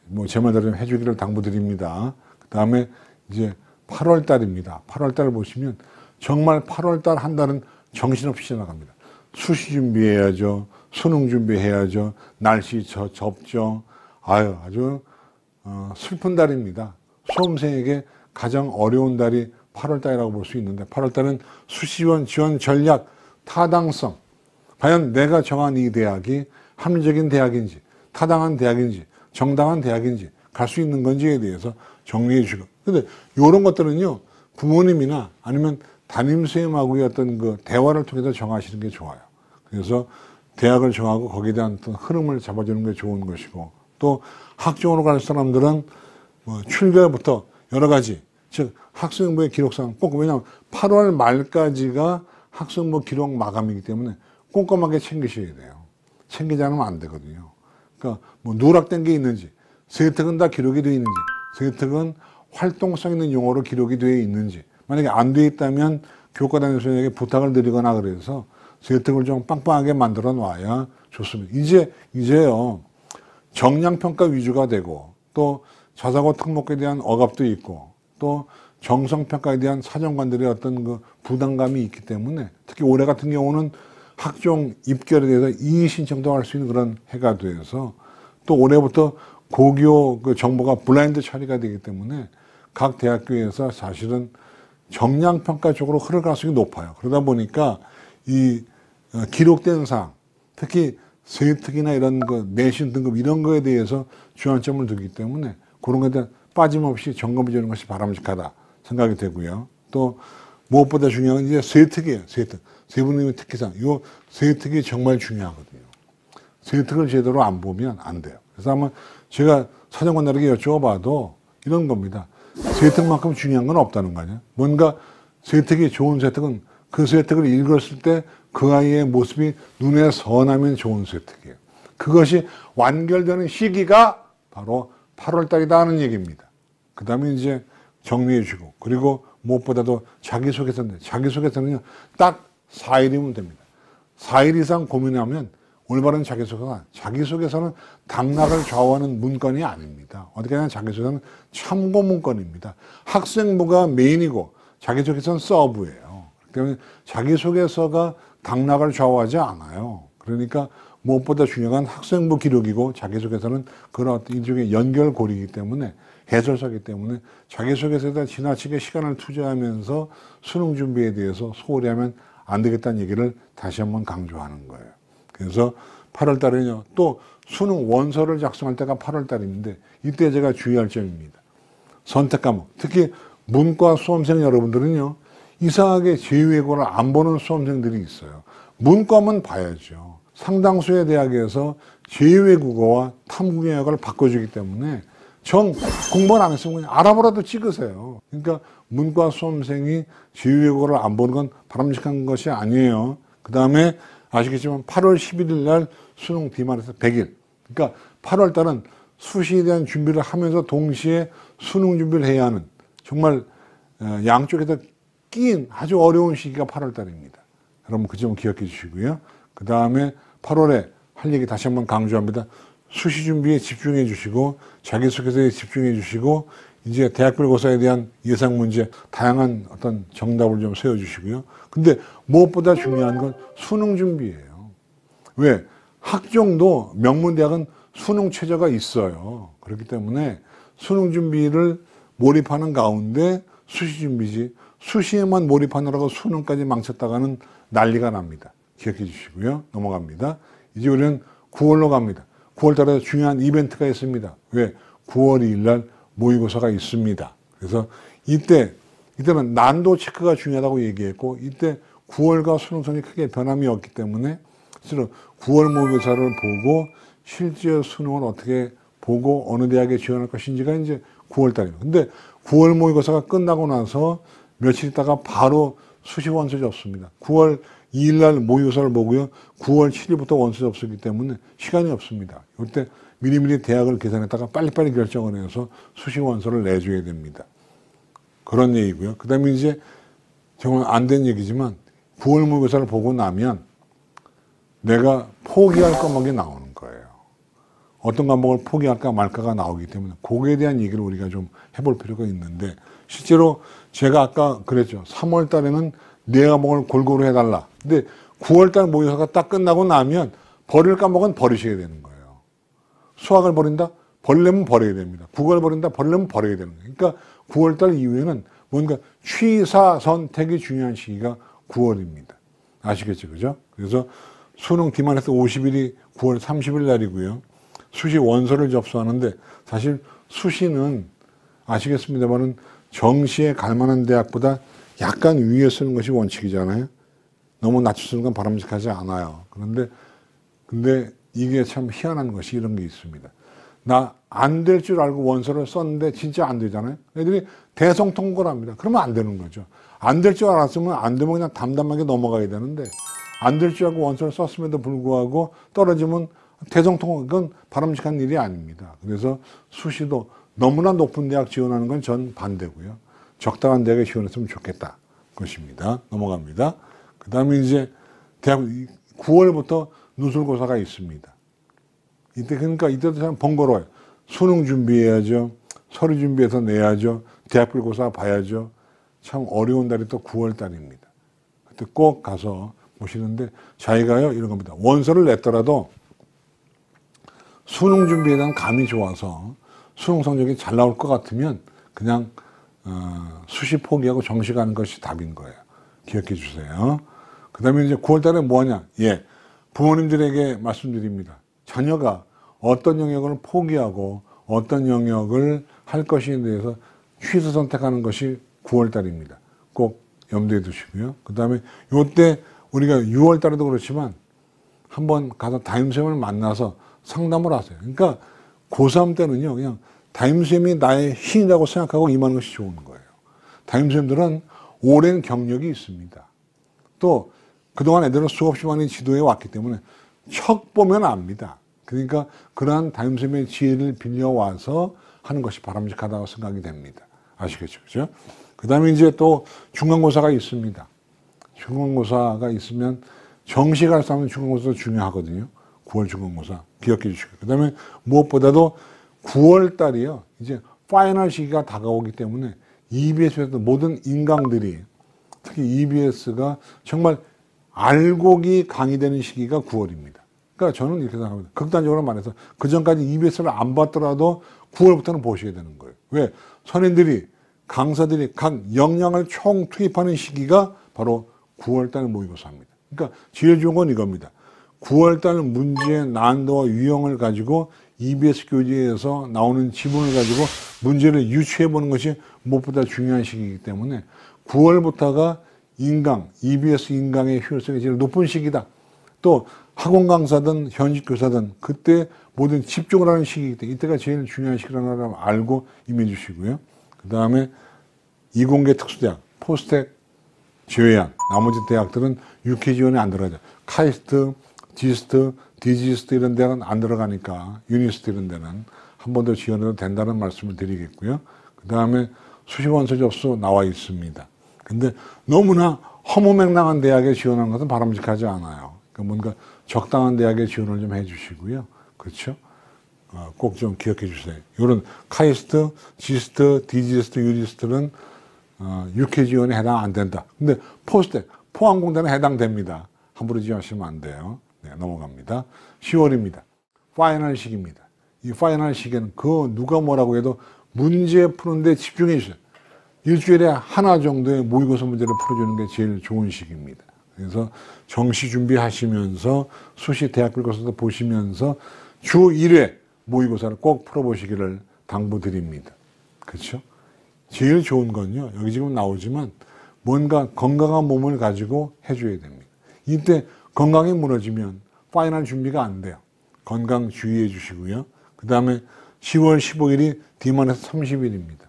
뭐 제 말대로 해주기를 당부드립니다. 그 다음에 이제 8월 달입니다. 8월 달 보시면 정말 8월 달 한 달은 정신없이 지나갑니다. 수시 준비해야죠. 수능 준비해야죠. 날씨 접죠. 아주 슬픈 달입니다. 수험생에게 가장 어려운 달이 8월 달이라고 볼 수 있는데 8월 달은 수시 지원 전략, 타당성, 과연 내가 정한 이 대학이 합리적인 대학인지, 타당한 대학인지, 정당한 대학인지, 갈 수 있는 건지에 대해서 정리해 주시고. 근데 이런 것들은요, 부모님이나 아니면 담임선생님하고의 어떤 그 대화를 통해서 정하시는 게 좋아요. 그래서 대학을 정하고 거기에 대한 어떤 흐름을 잡아주는 게 좋은 것이고, 또 학종으로 갈 사람들은 뭐 출결부터 여러 가지, 즉 학생부의 기록상 꼭, 왜냐하면 8월 말까지가 학생부 기록 마감이기 때문에 꼼꼼하게 챙기셔야 돼요. 챙기지 않으면 안 되거든요. 그러니까 뭐 누락된 게 있는지, 세특은 다 기록이 되어 있는지, 세특은 활동성 있는 용어로 기록이 되어 있는지, 만약에 안 되어 있다면 교과 담임선생님에게 부탁을 드리거나 그래서 세특을 좀 빵빵하게 만들어 놔야 좋습니다. 이제요, 정량평가 위주가 되고, 또 자사고 특목에 대한 억압도 있고, 또 정성평가에 대한 사정관들의 어떤 그 부담감이 있기 때문에, 특히 올해 같은 경우는 학종 입결에 대해서 이의 신청도 할 수 있는 그런 해가 돼서, 또 올해부터 고교 그 정보가 블라인드 처리가 되기 때문에 각 대학교에서 사실은 정량평가 쪽으로 흐를 가능성이 높아요. 그러다 보니까 이 기록된 사항, 특히 세특이나 이런 거 내신 등급 이런 거에 대해서 주안점을 두기 때문에 그런 거에 대한 빠짐없이 점검해 주는 것이 바람직하다 생각이 되고요. 또 무엇보다 중요한 건 이제 세특이에요. 세특. 세부님의 특기상. 이 세특이 정말 중요하거든요. 세특을 제대로 안 보면 안 돼요. 그래서 한번 제가 사정관들에게 여쭤봐도 이런 겁니다. 세특만큼 중요한 건 없다는 거 아니에요. 뭔가 세특이 좋은 세특은 그 세특을 읽었을 때 그 아이의 모습이 눈에 선하면 좋은 세특이에요. 그것이 완결되는 시기가 바로 8월달이다 하는 얘기입니다. 그 다음에 이제 정리해 주시고, 그리고 무엇보다도 자기소개서인데, 자기소개서는요, 딱 4일이면 됩니다. 4일 이상 고민하면 올바른 자기소개서는 당락을 좌우하는 문건이 아닙니다. 어떻게 하면 자기소개서는 참고 문건입니다. 학생부가 메인이고 자기소개서는 서브예요. 그렇기 때문에 자기소개서가 당락을 좌우하지 않아요. 그러니까 무엇보다 중요한 학생부 기록이고 자기소개서는 그런 어떤 일종의 연결고리이기 때문에 해설서이기 때문에 자기소개서에다 지나치게 시간을 투자하면서 수능 준비에 대해서 소홀히 하면 안 되겠다는 얘기를 다시 한번 강조하는 거예요. 그래서 8월 달에는요, 또 수능 원서를 작성할 때가 8월 달인데 이때 제가 주의할 점입니다. 선택 과목, 특히 문과 수험생 여러분들은요, 이상하게 제2외국어를 안 보는 수험생들이 있어요. 문과만 봐야죠. 상당수의 대학에서 제2외국어와 탐구경역을 바꿔주기 때문에 공부를 안 했으면 그냥 알아보라도 찍으세요. 그러니까 문과 수험생이 제2외국어를 안 보는 건 바람직한 것이 아니에요. 그 다음에 아시겠지만 8월 11일 날 수능 D말에서 100일. 그러니까 8월 달은 수시에 대한 준비를 하면서 동시에 수능 준비를 해야 하는 정말 양쪽에서 끼인 아주 어려운 시기가 8월 달입니다. 여러분 그 점 기억해 주시고요. 그 다음에 8월에 할 얘기 다시 한번 강조합니다. 수시 준비에 집중해 주시고 자기소개서에 집중해 주시고 이제 대학별 고사에 대한 예상 문제 다양한 어떤 정답을 좀 세워 주시고요. 근데 무엇보다 중요한 건 수능 준비예요. 왜? 학종도 명문대학은 수능 최저가 있어요. 그렇기 때문에 수능 준비를 몰입하는 가운데 수시 준비지 수시에만 몰입하느라고 수능까지 망쳤다가는 난리가 납니다. 기억해 주시고요. 넘어갑니다. 이제 우리는 9월로 갑니다. 9월 달에 중요한 이벤트가 있습니다. 왜? 9월 2일 날 모의고사가 있습니다. 그래서 이때는 난도 체크가 중요하다고 얘기했고, 이때 9월과 수능성이 크게 변함이 없기 때문에 실제로 9월 모의고사를 보고 실제 수능을 어떻게 보고 어느 대학에 지원할 것인지가 이제 9월 달입니다. 근데 9월 모의고사가 끝나고 나서 며칠 있다가 바로 수시 원서 접수입니다. 9월 2일 날 모의고사를 보고요. 9월 7일부터 원서 접수기 때문에 시간이 없습니다. 이때 미리미리 대학을 계산했다가 빨리빨리 결정을 해서 수시 원서를 내줘야 됩니다. 그런 얘기고요. 그 다음에 이제 정말 안 된 얘기지만 9월 모의고사를 보고 나면 내가 포기할 과목이 나오는 거예요. 어떤 과목을 포기할까 말까가 나오기 때문에 그거에 대한 얘기를 우리가 좀 해볼 필요가 있는데, 실제로 제가 아까 그랬죠. 3월 달에는 4과목을 골고루 해달라. 근데 9월 달 모의고사가 딱 끝나고 나면 버릴 과목은 버리셔야 되는 거예요. 수학을 버린다? 버리려면 버려야 됩니다. 국어를 버린다? 버리려면 버려야 되는 거예요. 그러니까 9월 달 이후에는 뭔가 취사 선택이 중요한 시기가 9월입니다. 아시겠죠? 그죠? 그래서 수능 D만에서 50일이 9월 30일 날이고요. 수시 원서를 접수하는데 사실 수시는 아시겠습니다만은 정시에 갈 만한 대학보다 약간 위에 쓰는 것이 원칙이잖아요. 너무 낮춰 쓰는 건 바람직하지 않아요. 근데 이게 참 희한한 것이 이런 게 있습니다. 나 안 될 줄 알고 원서를 썼는데 진짜 안 되잖아요. 애들이 대성통고를 합니다. 그러면 안 되는 거죠. 안 될 줄 알았으면 안 되면 그냥 담담하게 넘어가야 되는데, 안 될 줄 알고 원서를 썼음에도 불구하고 떨어지면 대성통고, 그건 바람직한 일이 아닙니다. 그래서 수시도 너무나 높은 대학 지원하는 건 전 반대고요. 적당한 대학에 지원했으면 좋겠다. 것입니다. 넘어갑니다. 그 다음에 이제 대학 9월부터 누술고사가 있습니다. 이때도 참 번거로워요. 수능 준비해야죠. 서류 준비해서 내야죠. 대학별 고사 봐야죠. 참 어려운 달이 또 9월 달입니다. 그때 꼭 가서 보시는데, 자기가요, 이런 겁니다. 원서를 냈더라도 수능 준비에 대한 감이 좋아서 수능 성적이 잘 나올 것 같으면 그냥 수시 포기하고 정시 가는 것이 답인 거예요. 기억해 주세요. 그 다음에 이제 9월 달에 뭐 하냐? 부모님들에게 말씀드립니다. 자녀가 어떤 영역을 포기하고 어떤 영역을 할 것에 대해서 취소 선택하는 것이 9월 달입니다. 꼭 염두에 두시고요. 그 다음에 요때 우리가 6월 달에도 그렇지만 한번 가서 담임쌤을 만나서 상담을 하세요. 그러니까 고3 때는요, 그냥 담임쌤이 나의 신이라고 생각하고 임하는 것이 좋은 거예요. 담임쌤들은 오랜 경력이 있습니다. 또 그동안 애들은 수없이 많이 지도해 왔기 때문에 척 보면 압니다. 그러니까 그러한 담임쌤의 지혜를 빌려와서 하는 것이 바람직하다고 생각이 됩니다. 아시겠죠? 그죠? 그 다음에 이제 또 중간고사가 있습니다. 중간고사가 있으면 정시갈 수 없는 중간고사도 중요하거든요. 9월 중간고사 기억해 주시고. 그 다음에 무엇보다도 9월 달이요. 이제 파이널 시기가 다가오기 때문에 EBS에서 모든 인강들이 특히 EBS가 정말 알곡이 강의되는 시기가 9월입니다. 그러니까 저는 이렇게 생각합니다. 극단적으로 말해서 그 전까지 EBS를 안 봤더라도 9월부터는 보셔야 되는 거예요. 왜? 선생님들이 강사들이 각 역량을 총 투입하는 시기가 바로 9월달 모의고사입니다. 그러니까 제일 좋은 건 이겁니다. 9월달 문제의 난도와 유형을 가지고 EBS 교재에서 나오는 지문을 가지고 문제를 유추해 보는 것이 무엇보다 중요한 시기이기 때문에 9월부터가 인강, EBS 인강의 효율성이 제일 높은 시기다. 또 학원 강사든 현직 교사든 그때 모든 집중을 하는 시기이기 때문에 이때가 제일 중요한 시기라는 걸 알고 임해 주시고요. 그 다음에 이공계 특수대학, 포스텍 제외한 나머지 대학들은 UK 지원이 안 들어가죠. 카이스트, 지스트, 디지스트 이런 데는 안 들어가니까 유니스트 이런 데는 한 번 더 지원해도 된다는 말씀을 드리겠고요. 그 다음에 수시원서 접수 나와 있습니다. 근데 너무나 허무맹랑한 대학에 지원하는 것은 바람직하지 않아요. 그러니까 뭔가 적당한 대학에 지원을 좀 해주시고요. 그렇죠? 꼭 좀 기억해 주세요. 이런 카이스트, 지스트, 디지스트, 유니스트는 UK 지원에 해당 안 된다. 근데 포스텍, 포항공대는 해당됩니다. 함부로 지원하시면 안 돼요. 네, 넘어갑니다. 10월입니다. 파이널 시기입니다. 이 파이널 시기에는 그 누가 뭐라고 해도 문제 푸는데 집중해 주세요. 일주일에 하나 정도의 모의고사 문제를 풀어주는 게 제일 좋은 시기입니다. 그래서 정시 준비하시면서 수시 대학별고사도 보시면서 주 1회 모의고사를 꼭 풀어보시기를 당부드립니다. 그렇죠? 제일 좋은 건요, 여기 지금 나오지만 뭔가 건강한 몸을 가지고 해줘야 됩니다. 이때 건강이 무너지면 파이널 준비가 안 돼요. 건강 주의해 주시고요. 그 다음에 10월 15일이 D-30일입니다.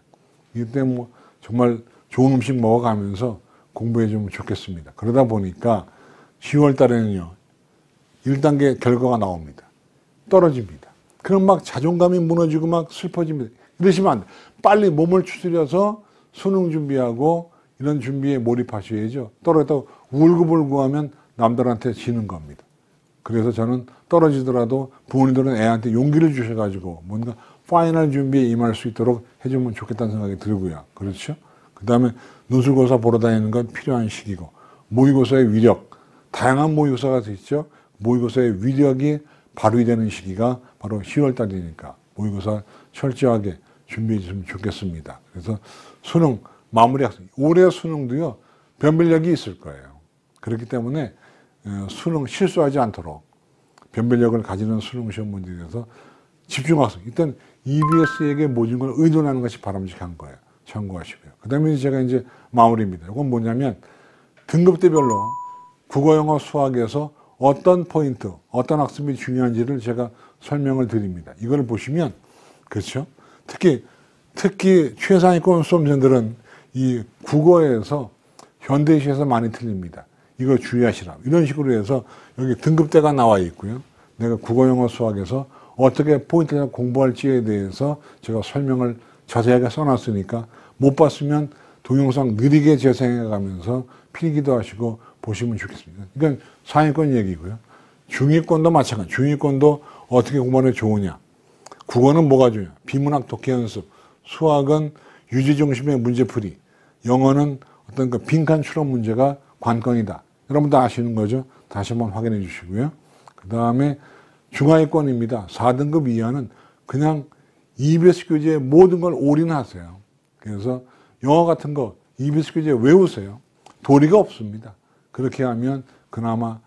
이때 뭐 정말 좋은 음식 먹어가면서 공부해 주면 좋겠습니다. 그러다 보니까 10월 달에는요, 1단계 결과가 나옵니다. 떨어집니다. 그럼 막 자존감이 무너지고 막 슬퍼집니다. 이러시면 안 돼. 빨리 몸을 추스려서 수능 준비하고 이런 준비에 몰입하셔야죠. 떨어졌다고 울고불고 하면 남들한테 지는 겁니다. 그래서 저는 떨어지더라도 부모님들은 애한테 용기를 주셔가지고 뭔가 파이널 준비에 임할 수 있도록 해주면 좋겠다는 생각이 들고요. 그렇죠? 그 다음에 논술고사 보러 다니는 건 필요한 시기고, 모의고사의 위력, 다양한 모의고사가 있죠. 모의고사의 위력이 발휘되는 시기가 바로 10월 달이니까 모의고사 철저하게 준비해 주시면 좋겠습니다. 그래서 수능 마무리 학생, 올해 수능도요, 변별력이 있을 거예요. 그렇기 때문에 수능 실수하지 않도록 변별력을 가지는 수능 시험 문제에 대해서 집중하세요. 일단 EBS에게 모든 걸 의존하는 것이 바람직한 거예요. 참고하시고요. 그 다음에 제가 이제 마무리입니다. 이건 뭐냐면 등급대별로 국어, 영어, 수학에서 어떤 포인트, 어떤 학습이 중요한지를 제가 설명을 드립니다. 이걸 보시면, 그렇죠? 특히 최상위권 수험생들은 이 국어에서 현대시에서 많이 틀립니다. 이거 주의하시라. 이런 식으로 해서 여기 등급대가 나와 있고요. 내가 국어, 영어, 수학에서 어떻게 포인트를 공부할지에 대해서 제가 설명을 자세하게 써놨으니까 못 봤으면 동영상 느리게 재생해 가면서 필기도 하시고 보시면 좋겠습니다. 이건 상위권 얘기고요. 중위권도 마찬가지. 중위권도 어떻게 공부하는 게 좋으냐. 국어는 뭐가 중요해요? 비문학 독해 연습. 수학은 유지 중심의 문제풀이. 영어는 어떤 그 빈칸 추론 문제가 관건이다. 여러분도 아시는 거죠? 다시 한번 확인해 주시고요. 그 다음에 중하위권입니다. 4등급 이하는 그냥 EBS 교재의 모든 걸 올인하세요. 그래서 영어 같은 거 EBS 교재 외우세요. 도리가 없습니다. 그렇게 하면 그나마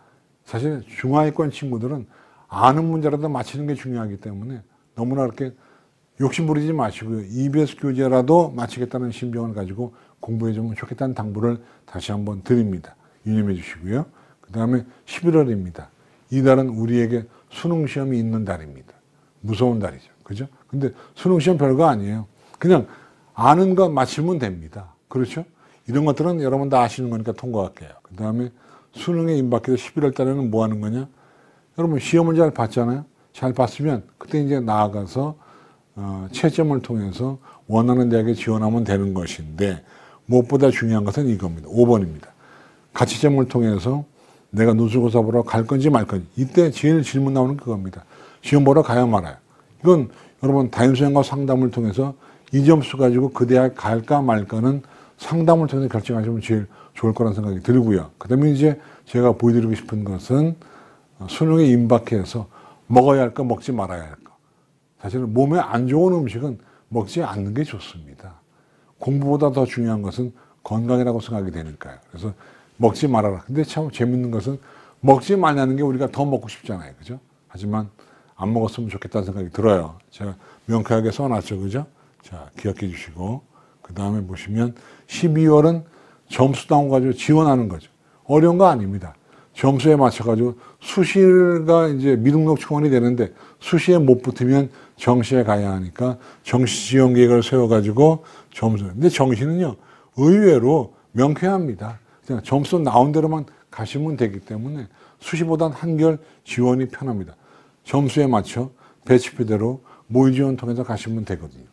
사실 중하위권 친구들은 아는 문제라도 맞히는 게 중요하기 때문에 너무나 그렇게 욕심 부리지 마시고요. EBS 교재라도 마치겠다는 심정을 가지고 공부해 주면 좋겠다는 당부를 다시 한번 드립니다. 유념해 주시고요. 그 다음에 11월입니다. 이달은 우리에게 수능 시험이 있는 달입니다. 무서운 달이죠. 그죠? 근데 수능 시험 별거 아니에요. 그냥 아는 거 맞히면 됩니다. 그렇죠? 이런 것들은 여러분 다 아시는 거니까 통과할게요. 그 다음에 수능에 임박해서 11월 달에는 뭐 하는 거냐? 여러분 시험을 잘 봤잖아요. 잘 봤으면 그때 이제 나아가서 채점을 통해서 원하는 대학에 지원하면 되는 것인데 무엇보다 중요한 것은 이겁니다. 5번입니다. 가치점을 통해서 내가 누수고사 보러 갈 건지 말 건지. 이때 제일 질문 나오는 그겁니다. 시험 보러 가야 말아요. 이건 여러분 다인수행과 상담을 통해서 이 점수 가지고 그 대학 갈까 말까는 상담을 통해서 결정하시면 제일 좋을 거라는 생각이 들고요. 그 다음에 이제 제가 보여드리고 싶은 것은 수능에 임박해서 먹어야 할 거, 먹지 말아야 할 거. 사실은 몸에 안 좋은 음식은 먹지 않는 게 좋습니다. 공부보다 더 중요한 것은 건강이라고 생각이 되니까요. 그래서 먹지 말아라. 근데 참 재밌는 것은 먹지 말라는 게 우리가 더 먹고 싶잖아요. 그죠? 하지만 안 먹었으면 좋겠다는 생각이 들어요. 제가 명쾌하게 써놨죠. 그죠? 자, 기억해 주시고. 그 다음에 보시면 12월은 점수 나온 거 가지고 지원하는 거죠. 어려운 거 아닙니다. 점수에 맞춰가지고 수시가 이제 미등록 충원이 되는데 수시에 못 붙으면 정시에 가야 하니까 정시 지원 계획을 세워가지고 점수. 근데 정시는요, 의외로 명쾌합니다. 그냥 점수 나온 대로만 가시면 되기 때문에 수시보단 한결 지원이 편합니다. 점수에 맞춰 배치표대로 모의 지원 통해서 가시면 되거든요.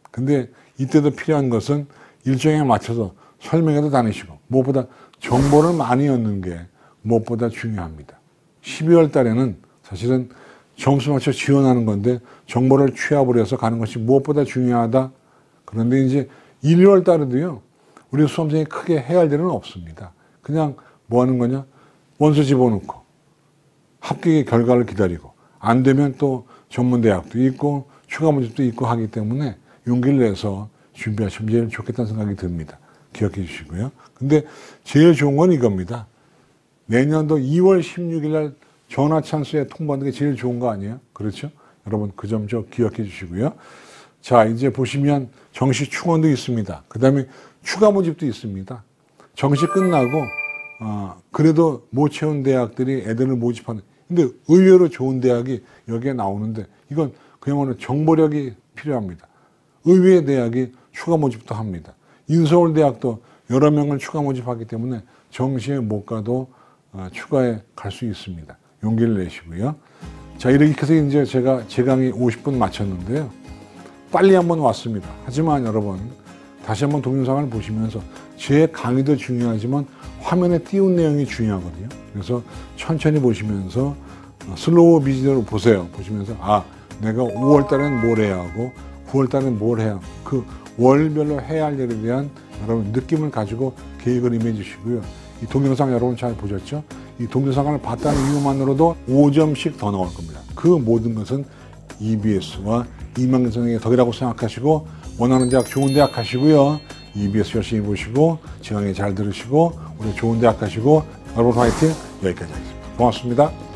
근데 이때도 필요한 것은 일정에 맞춰서 설명회도 다니시고 무엇보다 정보를 많이 얻는 게 무엇보다 중요합니다. 12월 달에는 사실은 점수 맞춰 지원하는 건데 정보를 취합을 해서 가는 것이 무엇보다 중요하다. 그런데 이제 1, 2월 달에도요. 우리 수험생이 크게 해야 할 일은 없습니다. 그냥 뭐 하는 거냐? 원서 집어넣고 합격의 결과를 기다리고 안 되면 또 전문대학도 있고 추가 모집도 있고 하기 때문에 용기를 내서 준비하시면 제일 좋겠다는 생각이 듭니다. 기억해 주시고요. 근데 제일 좋은 건 이겁니다. 내년도 2월 16일 날 전화 찬스에 통보하는 게 제일 좋은 거 아니에요? 그렇죠? 여러분 그 점 좀 기억해 주시고요. 자, 이제 보시면 정시 충원도 있습니다. 그 다음에 추가 모집도 있습니다. 정시 끝나고 그래도 못 채운 대학들이 애들을 모집하는, 근데 의외로 좋은 대학이 여기에 나오는데 이건 그야말로 정보력이 필요합니다. 의외의 대학이 추가 모집도 합니다. 인서울대학도 여러 명을 추가 모집하기 때문에 정시에 못 가도 추가에 갈 수 있습니다. 용기를 내시고요. 자, 이렇게 해서 이제 제가 제 강의 50분 마쳤는데요. 빨리 한번 왔습니다. 하지만 여러분, 다시 한번 동영상을 보시면서 제 강의도 중요하지만 화면에 띄운 내용이 중요하거든요. 그래서 천천히 보시면서 슬로우 비디오로 보세요. 보시면서 내가 5월 달엔 뭘 해야 하고 9월 달엔 뭘 해야 하고 그 월별로 해야 할 일에 대한 여러분 느낌을 가지고 계획을 임해 주시고요. 이 동영상 여러분 잘 보셨죠? 이 동영상을 봤다는 이유만으로도 5점씩 더 나올 겁니다. 그 모든 것은 EBS와 이망선생의 덕이라고 생각하시고 원하는 대학 좋은 대학 가시고요. EBS 열심히 보시고 제 강의 잘 들으시고 우리 좋은 대학 가시고 여러분 화이팅. 여기까지 하겠습니다. 고맙습니다.